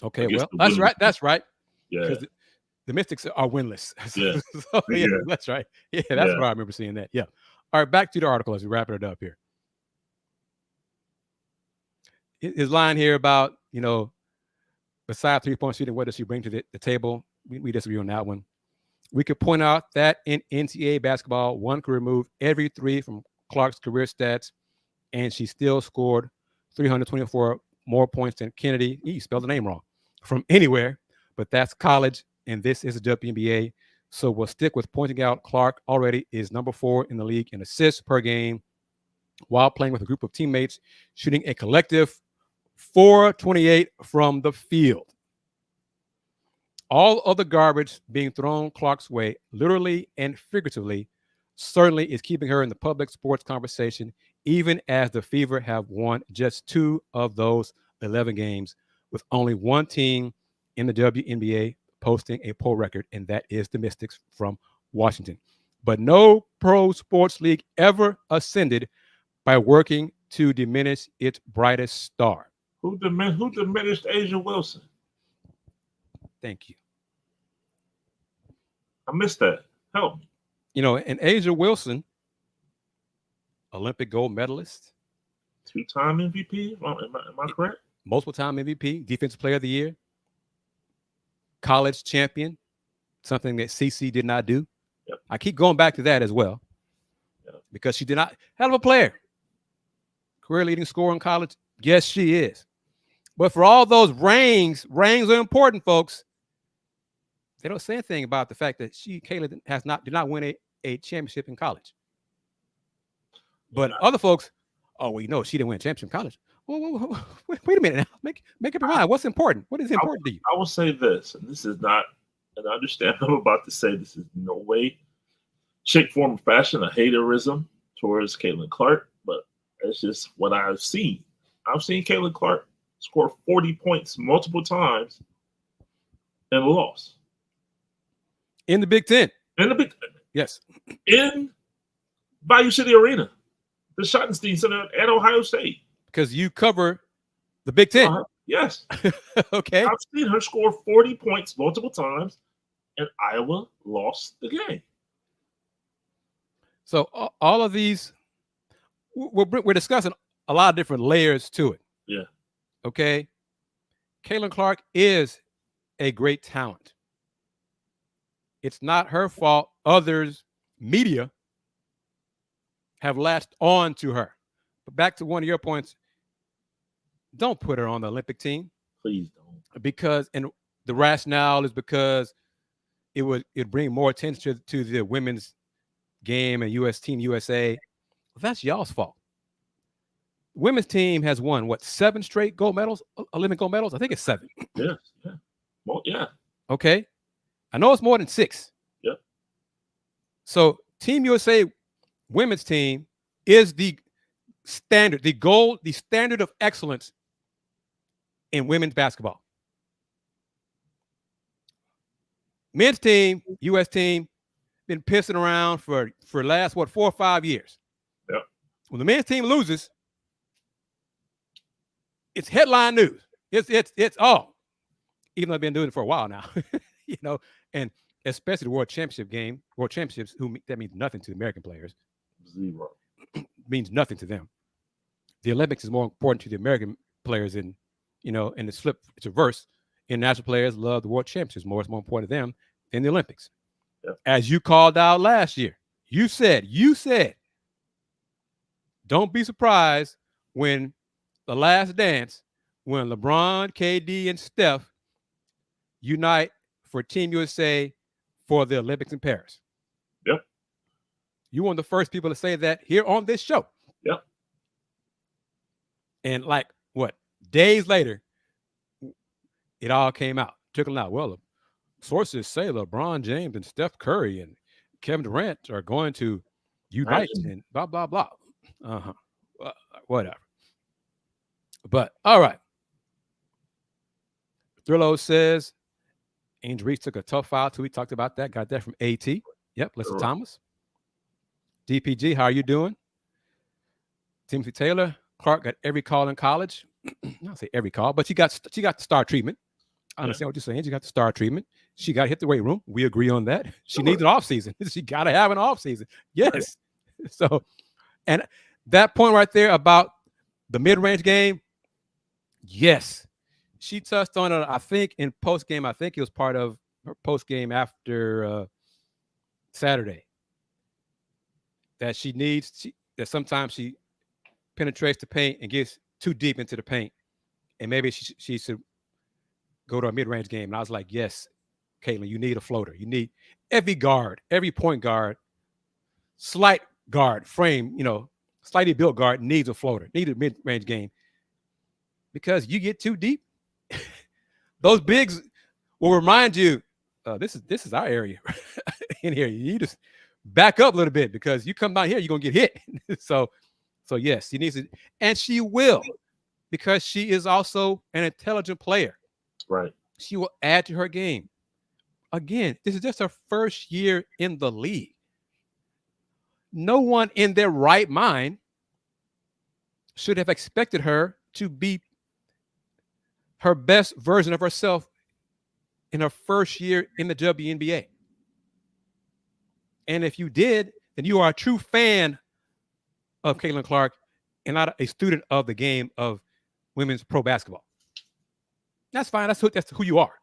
Okay, well, that's right. That's right. Yeah. Because the Mystics are winless. Yeah. Yeah, that's right. Yeah, that's what I remember seeing that. Yeah. All right, back to the article as we wrap it up here. His line here about, besides 3-point shooting, what does she bring to the table? We disagree on that one. We could point out that in NCAA basketball, one could remove every three from Clark's career stats, and she still scored 324 more points than Chennedy. You spelled the name wrong. From anywhere, but that's college, and this is the WNBA. So we'll stick with pointing out Clark already is number 4 in the league in assists per game while playing with a group of teammates, shooting a collective 428 from the field. All of the garbage being thrown Clark's way, literally and figuratively, certainly is keeping her in the public sports conversation, even as the Fever have won just 2 of those 11 games, with only one team in the WNBA posting a poll record, and that is the Mystics from Washington. But no pro sports league ever ascended by working to diminish its brightest star. Who diminished Asia Wilson? Thank you. I missed that. Help me. And Asia Wilson, Olympic gold medalist, 2-time MVP. Am I correct? Multiple time MVP, Defensive Player of the Year, college champion, something that CC did not do. Yep. I keep going back to that as well, because she did not. Hell of a player, career leading scorer in college. Yes, she is. But for all those rings are important, folks. They don't say anything about the fact that Kayla did not win a championship in college. But other folks, she didn't win a championship in college. Whoa, wait a minute now. Make up your mind. What's important? What is important to you? I will say this, and this is not, and I understand I'm about to say this is no way, shape, form, or fashion, a haterism towards Caitlin Clark, but it's just what I've seen. I've seen Caitlin Clark score 40 points multiple times and a loss. In the Big Ten. Yes. In Bayou City Arena, the Schottenstein Center at Ohio State. Because you cover the Big Ten. Yes. Okay. I've seen her score 40 points multiple times, and Iowa lost the game. So all of these, we're discussing a lot of different layers to it. Yeah. Okay. Caitlin Clark is a great talent. It's not her fault others, media, have latched on to her. But back to one of your points, don't put her on the Olympic team. Please don't. Because, and the rationale is because it'd bring more attention to the women's game and Team USA. Well, that's y'all's fault. women's team has won, 7 straight gold medals, Olympic gold medals? I think it's 7. Yeah. Well, yeah. Okay. I know it's more than 6. Yep. So Team USA women's team is the standard, the standard of excellence in women's basketball. Men's team, U.S. team, been pissing around for last 4 or 5 years. Yep. When the men's team loses, it's headline news. It's all. Even though I've been doing it for a while now, and especially the World Championships, that means nothing to the American players. Zero. Means nothing to them. The Olympics is more important to the American players, and it's reverse. International players love the World Championships more. It's more important to them than the Olympics. Yep. As you called out last year, you said, don't be surprised when the last dance, when LeBron, KD, and Steph unite for Team USA for the Olympics in Paris. Yep. You were one of the first people to say that here on this show. Yep. And days later, it all came out. Trickling out. Well, sources say LeBron James and Steph Curry and Kevin Durant are going to unite and blah, blah, blah. Whatever. But, all right. Thrillo says, Angel Reese took a tough foul too. We talked about that. Got that from AT. Yep, Lisa Thomas. DPG, how are you doing? Timothy Taylor. Clark got every call in college. Not say every call, but she got the star treatment. I understand what you're saying. She got the star treatment. She got to hit the weight room. We agree on that. She needs an off season. She got to have an off season. Yes. Right. So, and that point right there about the mid-range game, yes. She touched on it, I think, in post-game. I think it was part of her post-game after Saturday. That that sometimes she penetrates the paint and gets too deep into the paint. And maybe she should go to a mid-range game. And I was like, yes, Caitlin, you need a floater. You need every guard, every point guard, slight guard, frame, slightly built guard needs a floater, needs a mid-range game. Because you get too deep, those bigs will remind you, this is our area in here. You just back up a little bit because you come down here, you're going to get hit. So yes, she needs it. And she will, because she is also an intelligent player. Right. She will add to her game. Again, this is just her first year in the league. No one in their right mind should have expected her to be her best version of herself in her first year in the WNBA. And if you did, then you are a true fan of Caitlin Clark and not a student of the game of women's pro basketball. That's fine. That's who you are.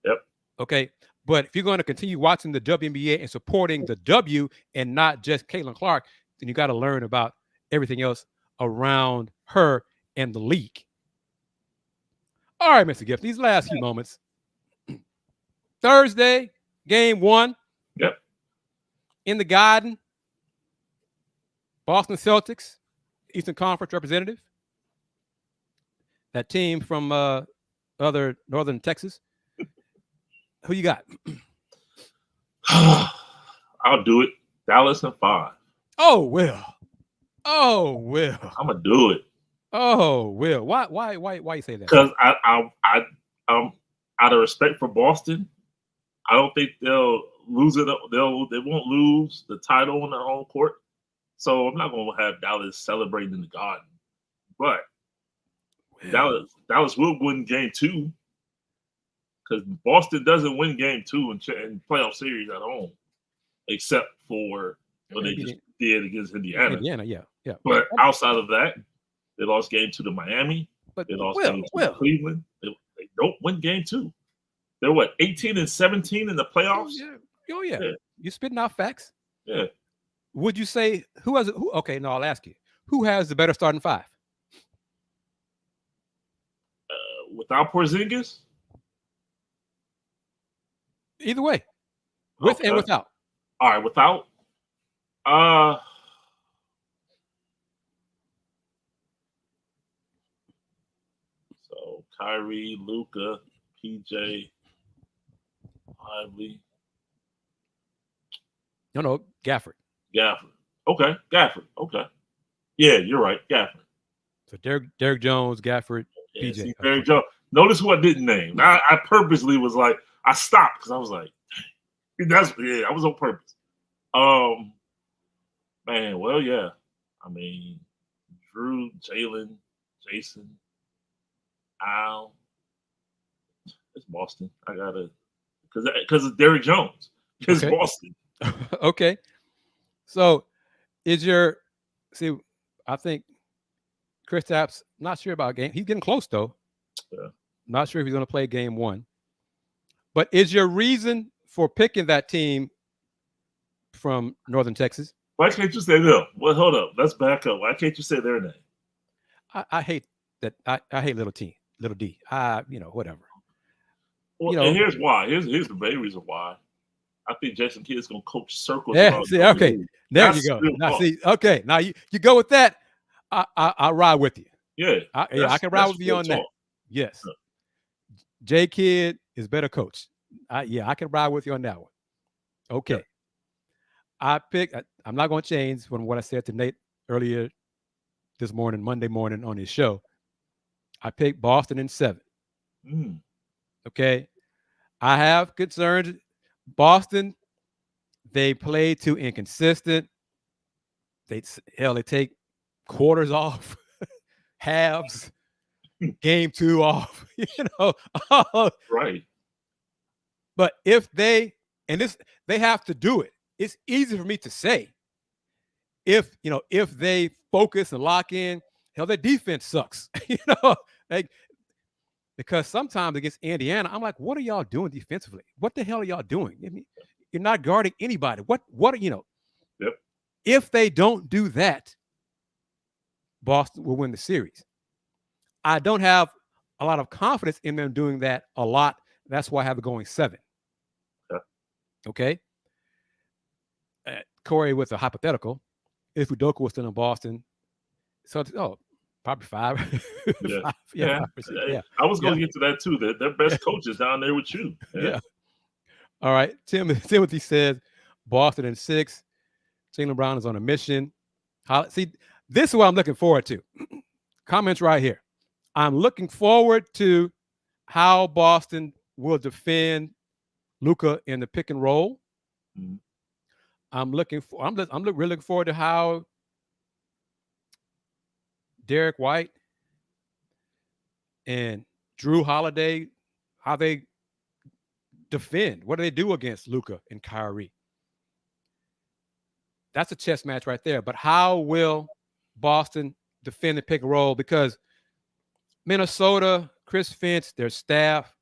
Yep. Okay. But if you're going to continue watching the WNBA and supporting the W and not just Caitlin Clark, then you got to learn about everything else around her and the league. All right, Mr. Gift, these last few moments. Thursday, game 1. Yep. In the Garden. Boston Celtics, Eastern Conference representative. That team from other northern Texas. Who you got? I'll do it. Dallas in 5. Oh, Will. I'm gonna do it. Oh, Will. Why you say that? Because I out of respect for Boston, I don't think they'll lose it. They won't lose the title on their home court. So I'm not gonna have Dallas celebrating in the Garden. But Dallas will win game 2. Because Boston doesn't win game 2 in playoff series at home, except for what they just did against Indiana. Yeah. But outside of that, they lost game 2 to Miami. But they lost game 2 to Cleveland. They don't win game 2. They're 18-17 in the playoffs. Oh yeah. You're spitting out facts. Yeah. Would you say who has? Okay, no, I'll ask you. Who has the better starting 5? Without Porzingis. Either way, with and without. All right, without. Kyrie, Luka, PJ, Lively. No, Gafford. Okay, Gafford. Okay. Yeah, you're right, Gafford. So Derek Jones, Gafford, Yeah, PJ. see, Derek Jones. Notice who I didn't name. I purposely was like, I stopped because I was like, I was on purpose. Man, well, yeah. I mean, Drew, Jalen, Jason, Al. It's Boston. I gotta because it's Derek Jones. It's Boston. Okay. So I think Kristaps, not sure about game. He's getting close though. Yeah. Not sure if he's going to play game 1. But is your reason for picking that team from Northern Texas? Why can't you say them? Well, hold up. Let's back up. Why can't you say their name? I hate that. I hate little D. Whatever. Well, and here's why. Here's the main reason why. I think Jason Kidd's going to coach circles. Yeah. See, okay. There you go. Now, see, okay. Now you go with that. I ride with you. Yeah. I can ride with you on that. Yes. Yeah. J Kidd is better coach. I can ride with you on that one. Okay. Yeah. I'm not going to change from what I said to Nate earlier this morning, Monday morning on his show. I picked Boston in 7. Okay. I have concerns. Boston, they play too inconsistent. They take quarters off, halves, game 2 off, Right. But if they have to do it. It's easy for me to say. If they focus and lock in, their defense sucks. Because sometimes against Indiana, I'm like, what are y'all doing defensively? What the hell are y'all doing? I mean, you're not guarding anybody. What Yep. If they don't do that, Boston will win the series. I don't have a lot of confidence in them doing that a lot. That's why I have it going 7. Okay. Corey with a hypothetical. If Udoka was still in Boston, so probably 5. Yeah. 5%. I was going to get to that too. They're best coaches down there with you. Yeah. All right. Timothy says Boston in 6. Jaylen Brown is on a mission. See, this is what I'm looking forward to. Comments right here. I'm looking forward to how Boston will defend Luka in the pick and roll. Mm-hmm. I'm really looking forward to how Derek White and Drew Holiday, how they defend. What do they do against Luka and Kyrie? That's a chess match right there. But how will Boston defend the pick and roll? Because Minnesota, Chris Finch, their staff,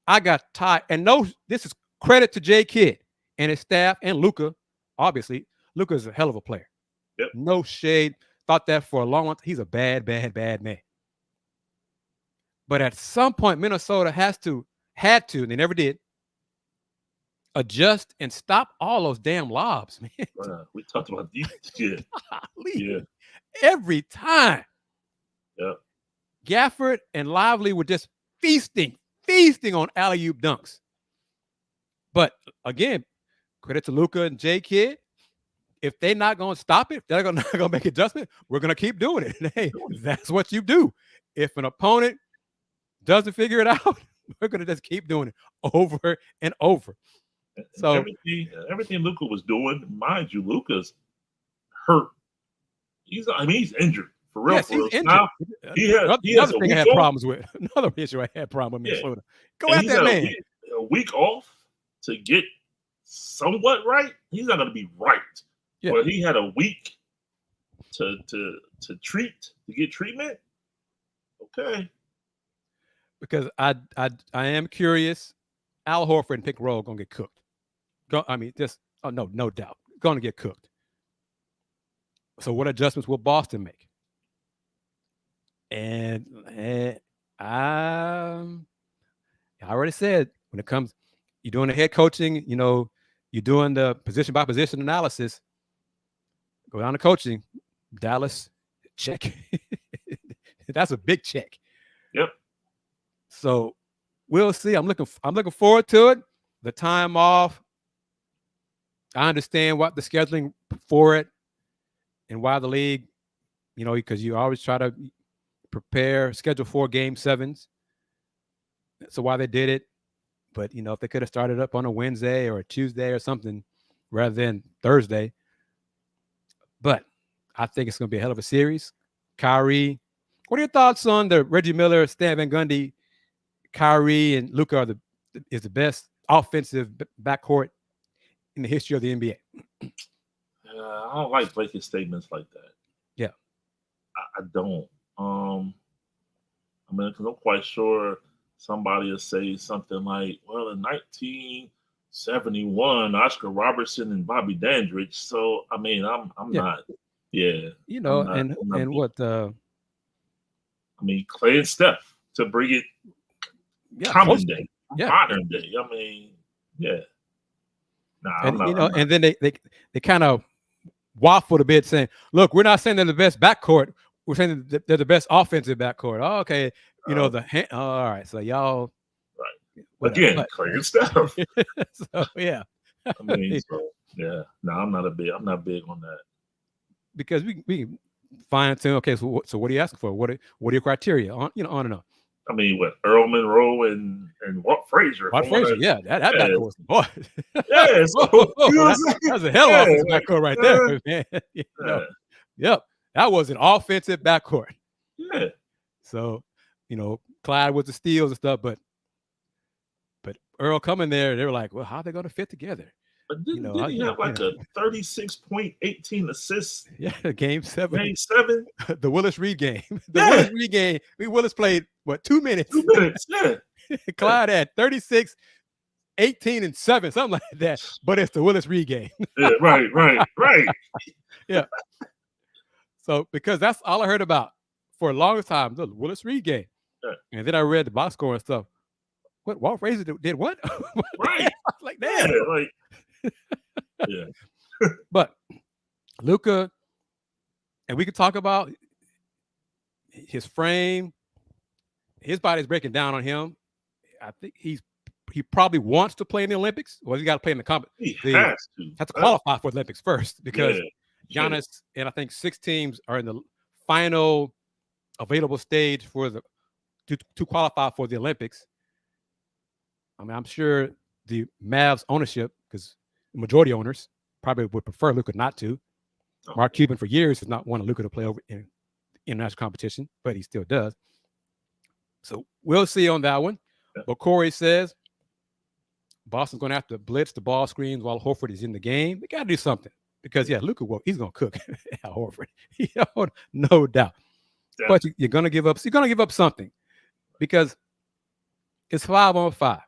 I got tired. And this is credit to J Kidd and his staff and Luka. Obviously, Luka is a hell of a player. Yep. No shade. Thought that for a long time. He's a bad, bad, bad man. But at some point, Minnesota had to, and they never did, adjust and stop all those damn lobs, man. We talked about these shit. Yeah. Every time. Yeah. Gafford and Lively were just feasting on alley-oop dunks. But again, credit to Luka and J Kidd. If they're not going to stop it, they're not going to make adjustment, we're going to keep doing it. And hey, that's what you do. If an opponent doesn't figure it out, we're going to just keep doing it over and over. So everything Luka was doing, mind you, Luka's hurt. He's injured for real. Yes, he's injured. Now, he has thing I had problems with. Another issue I had problem with Minnesota. Go at that man. A week off to get somewhat right. He's not going to be right. Yeah. But he had a week to get treatment. Okay. Because I am curious. Al Horford and pick and roll gonna get cooked. No doubt, gonna get cooked. So what adjustments will Boston make? And I already said when it comes, you're doing the head coaching, you're doing the position by position analysis. Go down to coaching. Dallas, check. That's a big check. Yep. So we'll see. I'm looking forward to it. The time off. I understand what the scheduling for it and why the league, because you always try to schedule 4 game 7s. So why they did it. But, if they could have started up on a Wednesday or a Tuesday or something rather than Thursday. But I think it's going to be a hell of a series. Kyrie, what are your thoughts on the Reggie Miller, Stan Van Gundy, Kyrie, and Luka is the best offensive backcourt in the history of the NBA? I don't like making statements like that. Yeah. I don't. Because I'm quite sure somebody will say something like, well, in 1971, Oscar Robertson and Bobby Dandridge. So, I'm not. Yeah. Clay and Steph to bring it common day, modern day. Yeah. Nah, I'm not. And then they kind of waffled a bit saying, look, we're not saying they're the best backcourt. We're saying that they're the best offensive backcourt. Oh, okay. All right. So y'all. Right. Again, Clay and Steph. So, yeah. Yeah. No, I'm not big on that. Because we fine tune. Okay, so what are you asking for? What are your criteria? On and on. What Earl Monroe and Walt Frazier? Walt Frazier, that backcourt. Boy. Yeah, that's a hell of an backcourt right there, man. Yep, that was an offensive backcourt. Yeah. So, Clyde was the steals and stuff, but Earl coming there, they were like, well, how are they going to fit together? But didn't he have a 36 point, 18 assists? Yeah, game 7. Game 7? The Willis Reed game. Willis Reed game. Willis played, 2 minutes? 2 minutes, yeah. Clyde had 36, 18, and 7, something like that. But it's the Willis Reed game. Yeah, right. Yeah. So, because that's all I heard about for a long time, the Willis Reed game. Yeah. And then I read the box score and stuff. What, Walt Frazier did what? Right. Like that. Yeah, yeah. But Luka, and we could talk about his frame. His body's breaking down on him. I think he probably wants to play in the Olympics. Well, he's got to play in the competition. He has to qualify for the Olympics first because Giannis and I think 6 teams are in the final available stage for to qualify for the Olympics. I'm sure the Mavs ownership, because the majority owners probably would prefer Luka not to. Mark Cuban for years has not wanted Luka to play over in international competition, but he still does. So we'll see on that one. Yeah. But Corey says Boston's going to have to blitz the ball screens while Horford is in the game. They got to do something because, Luka, he's going to cook Al Horford. No doubt. Yeah. But you're going to give up. You're going to give up something because it's 5-on-5.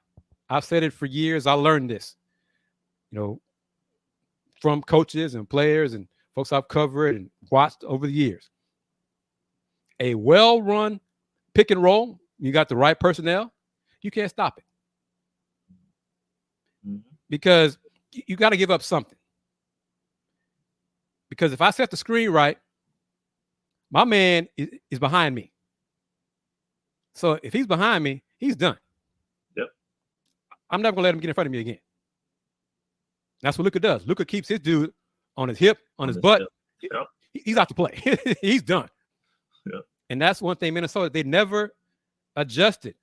I've said it for years. I learned this, from coaches and players and folks I've covered and watched over the years. A well-run pick and roll, you got the right personnel, you can't stop it. Mm-hmm. Because you got to give up something. Because if I set the screen right, my man is behind me. So if he's behind me, he's done. I'm never going to let him get in front of me again. That's what Luka does. Luka keeps his dude on his hip, on his butt. Yep. He's out to play. He's done. Yep. And that's one thing Minnesota, they never adjusted.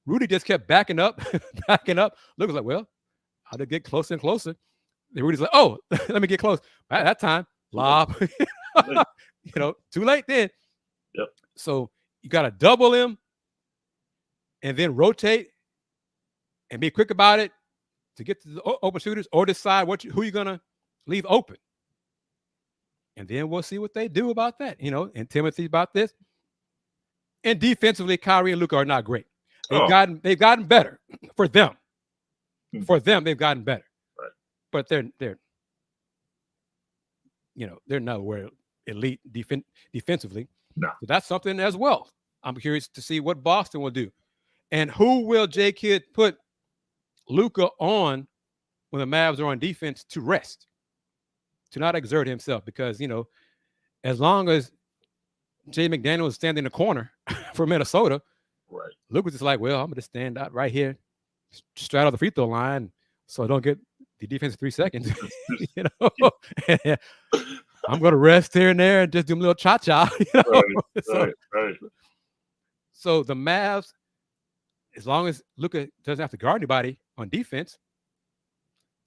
Rudy just kept backing up. Luka's like, well, how to get closer and closer. And Rudy's like, oh, let me get close. At that time, lob. Too late then. Yep. So you got to double him and then rotate. And be quick about it to get to the open shooters or decide who you're going to leave open. And then we'll see what they do about that, and Timothy about this. And defensively, Kyrie and Luka are not great. They've gotten better for them. For them, they've gotten better. Right. But they're nowhere elite defensively. No. So that's something as well. I'm curious to see what Boston will do. And who will J. Kidd put Luka on when the Mavs are on defense to rest, to not exert himself? Because, as long as Jay McDaniel is standing in the corner for Minnesota, Right. Luka was just like, well, I'm going to stand out right here, straight out the free throw line, so I don't get the defensive 3 seconds. You know, I'm going to rest here and there and just do a little cha-cha. You know? Right. So the Mavs, as long as Luka doesn't have to guard anybody on defense,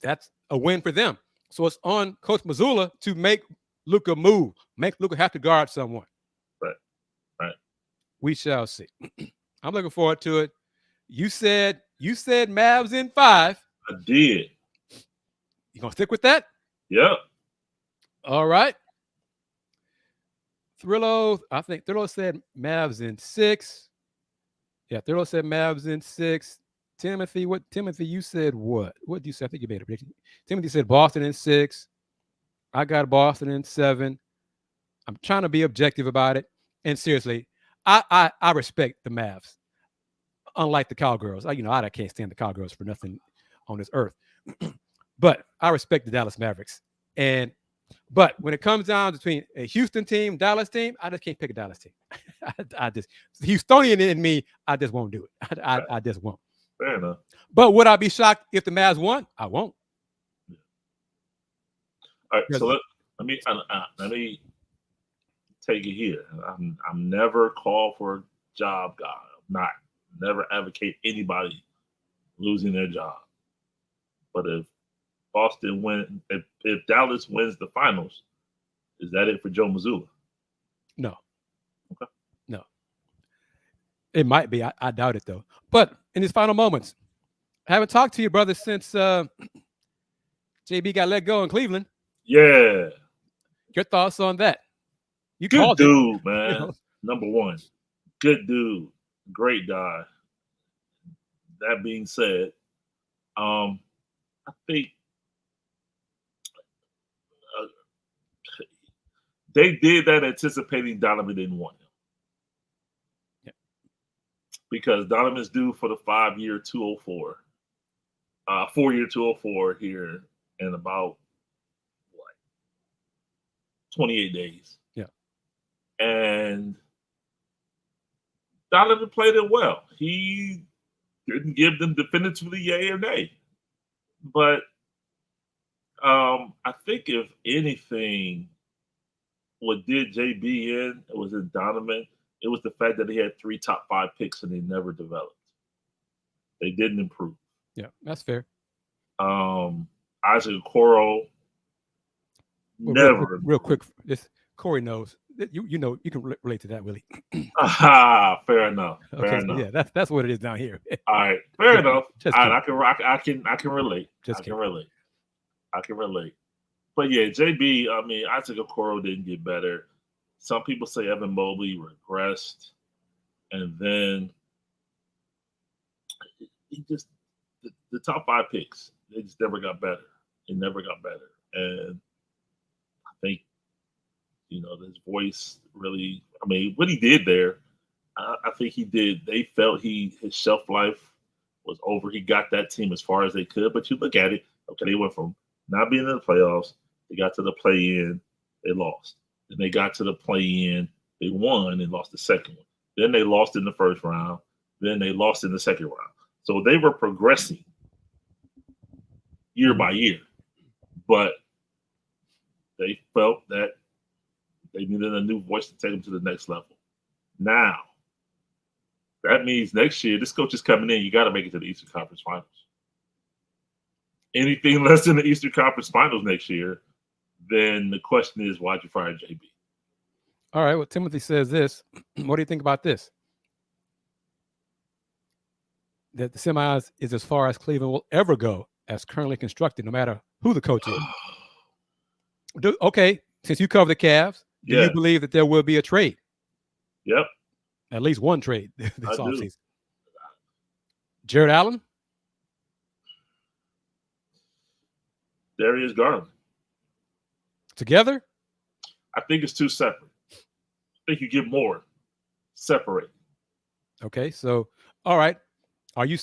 that's a win for them. So it's on Coach Mazzulla to make Luka move, make Luka have to guard someone. Right. We shall see. I'm looking forward to it. You said Mavs in 5. I did. You gonna stick with that? Yep. All right. I think Thrillo said Mavs in 6. Yeah, Thrillo said Mavs in 6. Timothy, you said what? What did you say? I think you made a prediction. Timothy said Boston in 6. I got Boston in 7. I'm trying to be objective about it. And seriously, I respect the Mavs. Unlike the Cowgirls. I can't stand the Cowgirls for nothing on this earth. But I respect the Dallas Mavericks. But when it comes down between a Houston team, Dallas team, I just can't pick a Dallas team. I just, the Houstonian in me, I just won't do it. I just won't. Fair enough. But would I be shocked if the Mavs won? I won't. All right, so let me take it here. I'm never called for a job guy. I'm never advocate anybody losing their job. But if Dallas wins the finals, is that it for Joe Mazzulla? No. Okay. No. It might be. I doubt it though. But in his final moments, I haven't talked to you, brother, since JB got let go in Cleveland. Yeah. Your thoughts on that? You Good called dude, it, man. You know? Number one. Good dude. Great guy. That being said, I think they did that anticipating Donovan didn't want him. Yeah. Because Donovan's due for the 5-year 204. 4-year 204 here in about 28 days. Yeah. And Donovan played it well. He didn't give them definitively yay or nay. But I think if anything, what did JB in, it was in Donovan, it was the fact that he had 3 top 5 picks and they never developed. They didn't improve. Yeah, that's fair. Isaac Okoro, never. Real quick, this Corey knows. You know, you can relate to that, Willie. Fair enough. Okay, Fair so enough. yeah, that's what it is down here. All right, fair enough. Just I can relate. Just I can relate. But yeah, JB, I mean, Isaac Okoro didn't get better. Some people say Evan Mobley regressed. And then he just, the top 5 picks, they just never got better. It never got better. And I think, his voice really, I mean, what he did there, I think he did. They felt his shelf life was over. He got that team as far as they could. But you look at it, okay, they went from not being in the playoffs, they got to the play-in, they lost. Then they got to the play-in, they won and lost the second one. Then they lost in the first round. Then they lost in the second round. So they were progressing year by year. But they felt that they needed a new voice to take them to the next level. Now, that means next year, this coach is coming in, you got to make it to the Eastern Conference Finals. Anything less than the Eastern Conference Finals next year, then the question is, why'd you fire JB? All right, well, Timothy says this. What do you think about this? That the semis is as far as Cleveland will ever go as currently constructed, no matter who the coach is. Okay, since you cover the Cavs, do you believe that there will be a trade? Yep. At least one trade this offseason. Do. Jarrett Allen? Darius Garland. Together? I think it's 2 separate. I think you get more separate. Okay, so all right. Are you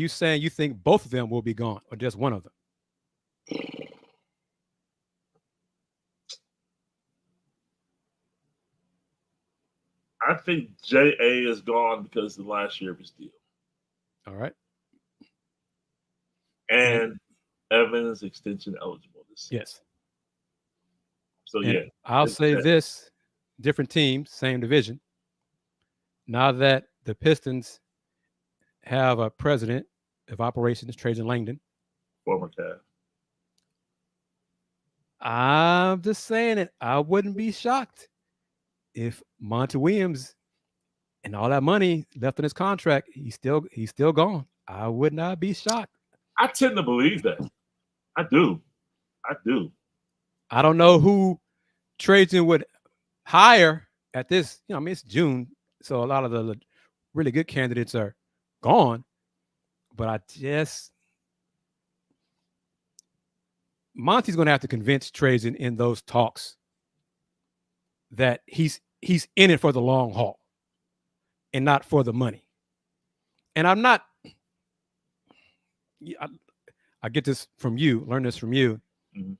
saying you think both of them will be gone or just one of them? I I think J.A. is gone because of the last year of his deal. All right. And Evans extension eligible this season. Yes. So, and yeah. I'll say this, different teams, same division. Now that the Pistons have a president of operations, Trajan Langdon. Former Cavs. I'm just saying it. I wouldn't be shocked if Monty Williams and all that money left in his contract, he's still gone. I would not be shocked. I tend to believe that. I do. I don't know who Trajan would hire at this. I mean, it's June, so a lot of the really good candidates are gone. But Monty's going to have to convince Trajan in those talks that he's in it for the long haul and not for the money. And I'm not. I get this from you. Learn this from you. Mm-hmm.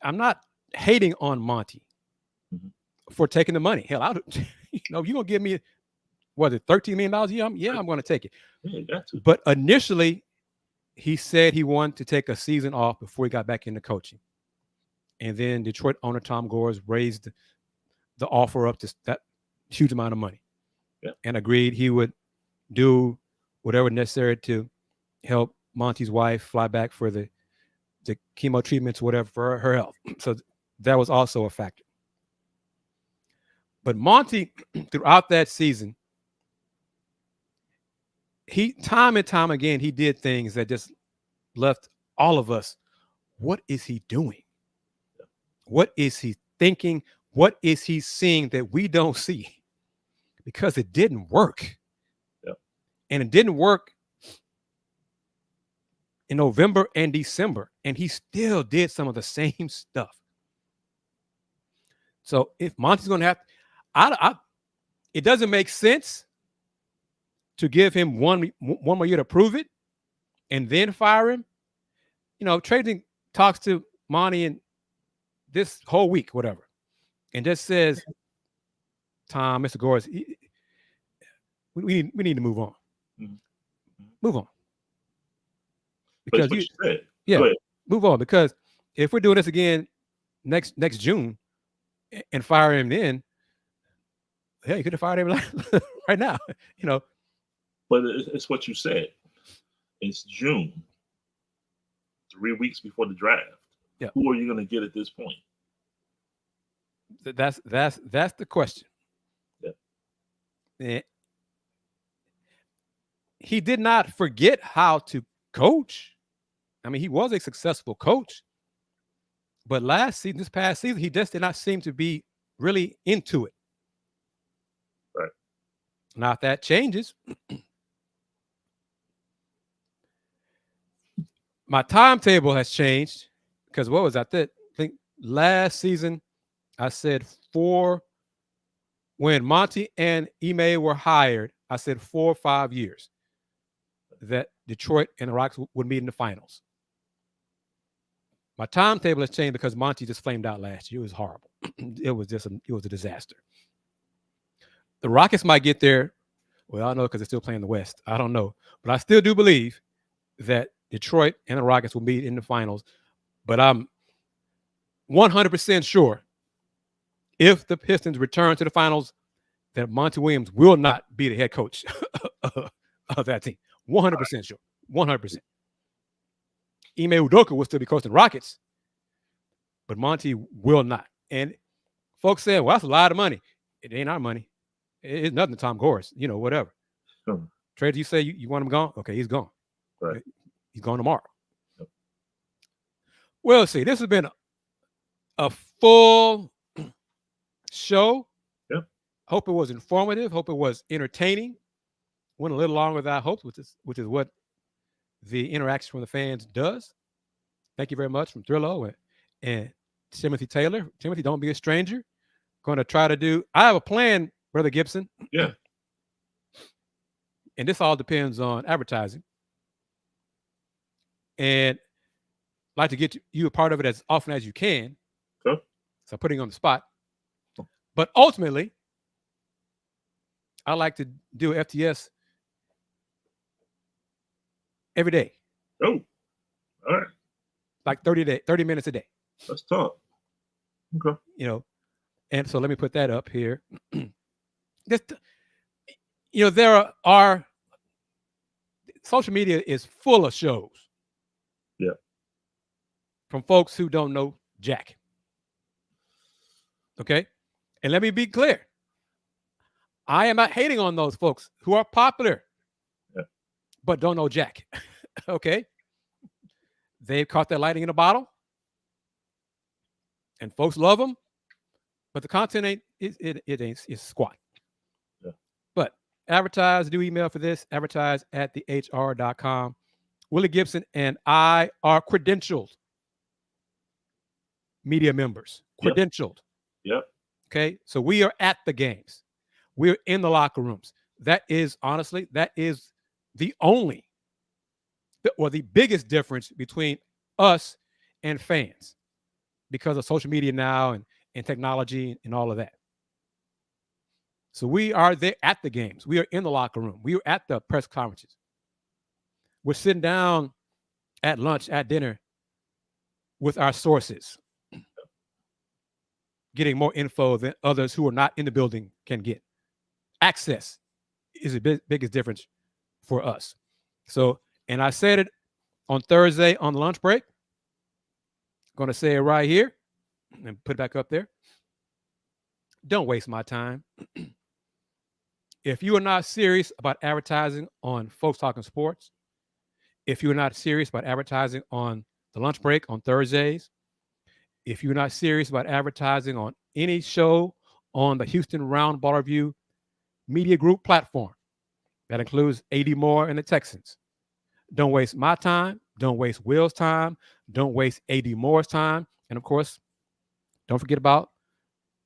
I'm not hating on Monty for taking the money. Hell, you're gonna give me, was it $13 million a year? I'm gonna take it. Yeah, you got to. But initially, he said he wanted to take a season off before he got back into coaching. And then Detroit owner Tom Gores raised the offer up to that huge amount of money, and agreed he would do whatever necessary to help Monty's wife fly back for the chemo treatments, whatever, for her health. So that was also a factor. But Monty, throughout that season, time and time again, he did things that just left all of us, what is he doing? What is he thinking? What is he seeing that we don't see? Because it didn't work. Yep. And it didn't work in November and December, and he still did some of the same stuff. So if Monty's going to have, it doesn't make sense to give him one more year to prove it and then fire him. Trajan talks to Monty in this whole week, whatever, and just says, Tom, Mr. Gores, we need to move on. Mm-hmm. Move on. Because you said. Move on. Because if we're doing this again next June and fire him then, hell, you could have fired him right now, But it's what you said. It's June, 3 weeks before the draft. Yeah. Who are you going to get at this point? That's the question. Yeah. He did not forget how to coach. I mean, he was a successful coach, but this past season, he just did not seem to be really into it. Right. Now, if that changes, my timetable has changed because what was I think last season I said when Monty and Ime were hired, I said 4 or 5 years that Detroit and the Rockets would meet in the finals. My timetable has changed because Monty just flamed out last year. It was horrible. It was a disaster. The Rockets might get there. Well, I don't know because they're still playing the West. I don't know. But I still do believe that Detroit and the Rockets will meet in the finals. But I'm 100% sure if the Pistons return to the finals, that Monty Williams will not be the head coach of that team. 100% sure. 100%. Ime Udoka will still be coaching the Rockets, but Monty will not. And folks said, well, that's a lot of money. It ain't our money. It's nothing to Tom Gores, whatever. Trader, you say you want him gone? Okay, he's gone. Right. He's gone tomorrow. Yep. Well, see, this has been a full show. Yep. Hope it was informative. Hope it was entertaining. Went a little longer than I hoped, which is what the interaction from the fans does. Thank you very much from Thrillo and Timothy Taylor. Timothy, don't be a stranger. Going to try to I have a plan, Brother Gibson. Yeah. And this all depends on advertising. And I'd like to get you a part of it as often as you can. Okay. So putting you on the spot. But ultimately, I like to do FTS every day. Oh, all right. Like 30 minutes a day. Let's talk. Okay. You know, and so let me put that up here. Just, you know, there are social media is full of shows. Yeah. From folks who don't know jack. Okay. And let me be clear. I am not hating on those folks who are popular, but don't know jack. Okay. They've caught their lightning in a bottle. And folks love them. But the content ain't, it ain't, it's squat. Yeah. But Advertise, do email for this, advertise@thehr.com. Willy Gibson and I are credentialed media members. Credentialed. Yep. Okay. So we are at the games. We're in the locker rooms. That is honestly, that is the only or the biggest difference between us and fans because of social media now and technology and all of that. So we are there at the games. We are in the locker room. We are at the press conferences. We're sitting down at lunch, at dinner with our sources, getting more info than others who are not in the building can get. Access is the biggest difference for us. So, and I said it on Thursday on the lunch break. I'm going to say it right here and put it back up there. Don't waste my time. If you are not serious about advertising on Folks Talking Sports, if you're not serious about advertising on the lunch break on Thursdays, if you're not serious about advertising on any show on the Houston Roundball Review Media Group platform, that includes AD Moore and the Texans, don't waste my time. Don't waste Will's time. Don't waste AD Moore's time. And of course, don't forget about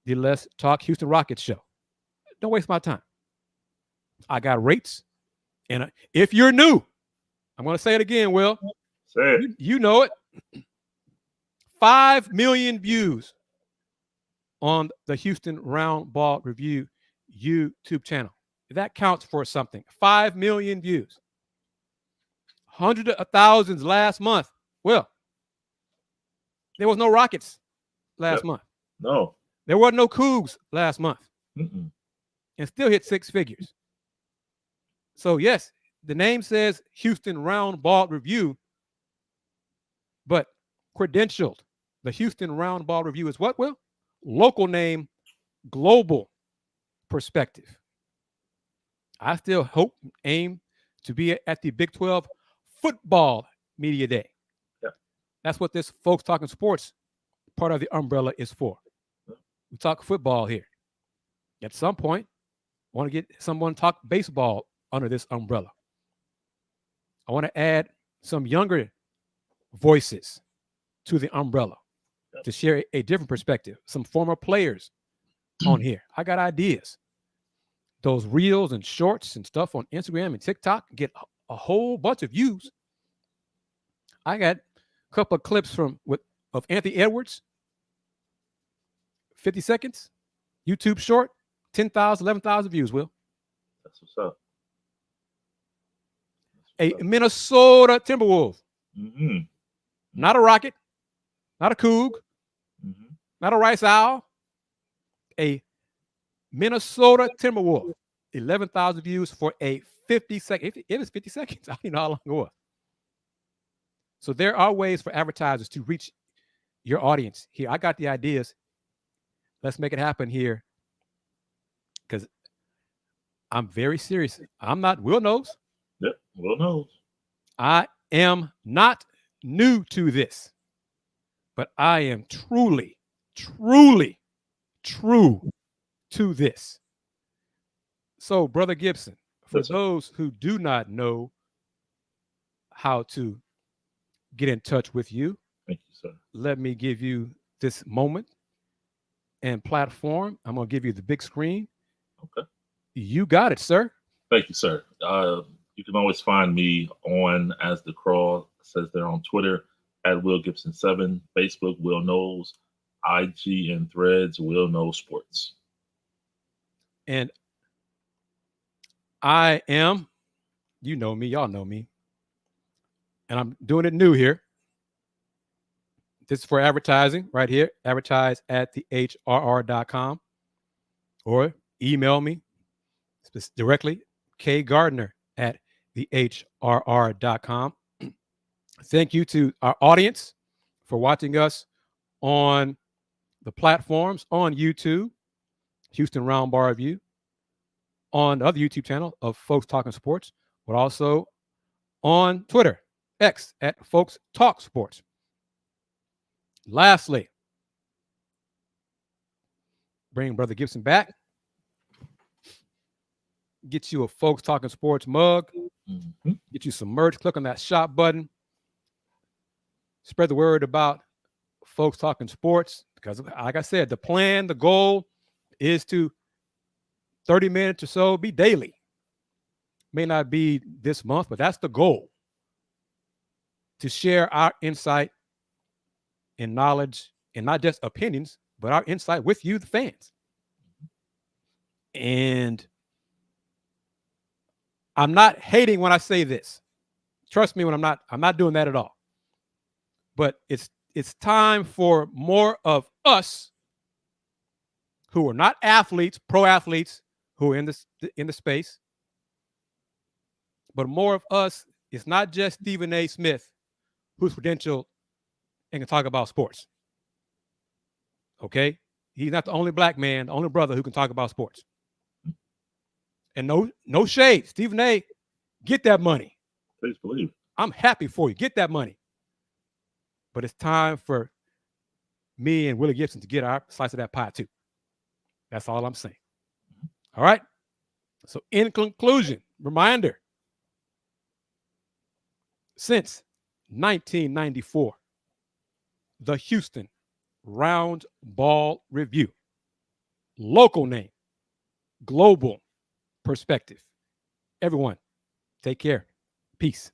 the Let's Talk Houston Rockets show. Don't waste my time. I got rates. And if you're new, I'm going to say it again, Will. Say it. You know it. 5 million views on the Houston Roundball Review YouTube channel. That counts for something. 5 million views. Hundreds of thousands last month. Well, there was no Rockets last month. No. There were no Cougs last month. Mm-mm. And still hit 6 figures. So, yes, the name says Houston Roundball Review, but credentialed. The Houston Roundball Review is what, Will? Local name, global perspective. I still hope, aim to be at the Big 12 Football Media Day. Yeah. That's what this Folks Talking Sports part of the umbrella is for. We talk football here. At some point, I want to get someone to talk baseball under this umbrella. I want to add some younger voices to the umbrella to share a different perspective. Some former players on here. I got ideas. Those reels and shorts and stuff on Instagram and TikTok get a whole bunch of views. I got a couple of clips of Anthony Edwards. 50 seconds. YouTube short. 10,000, 11,000 views, Will. That's what's up. A Minnesota Timberwolf. Mm-hmm. Not a Rocket. Not a Coug. Mm-hmm. Not a Rice Owl. A Minnesota Timberwolf. 11,000 views for a 50-second. It was 50 seconds. I don't know how long it was. So there are ways for advertisers to reach your audience here. I got the ideas. Let's make it happen here. Because I'm very serious. I'm not, Will knows. Yep, Will knows. I am not new to this. But I am truly true to this. So, Brother Gibson, for those who do not know how to get in touch with you, thank you, sir. Let me give you this moment and platform. I'm going to give you the big screen. Okay. You got it, sir. Thank you, sir. You can always find me on, as the crawl says there, on Twitter at Will Gibson 7, Facebook Will Knows, IG and Threads Will Knows Sports. And I am, you know me, y'all know me, and I'm doing it new here. This is for advertising right here. Advertise at thehrr.com or email me directly, kgardner at thehrr.com. Thank you to our audience for watching us on the platforms on YouTube, Houston Roundball Review, on the other YouTube channel of Folks Talking Sports, but also on Twitter, X at Folks Talk Sports. Lastly, bring Brother Gibson back. Get you a Folks Talking Sports mug. Mm-hmm. Get you some merch. Click on that shop button. Spread the word about Folks Talking Sports because, like I said, the plan, the goal is to 30 minutes or so be daily. May not be this month, but that's the goal. To share our insight and knowledge and not just opinions, but our insight with you, the fans. And I'm not hating when I say this. Trust me when I'm not doing that at all. But it's time for more of us who are not athletes, pro athletes who are in the space, but more of us. It's not just Stephen A. Smith who's credentialed and can talk about sports. Okay? He's not the only black man, the only brother who can talk about sports. And no shade. Stephen A., get that money. Please believe. I'm happy for you. Get that money. But it's time for me and Willy Gibson to get our slice of that pie too. That's all I'm saying. All right? So in conclusion, reminder, since 1994, the Houston Roundball Review, local name, global perspective. Everyone, take care. Peace.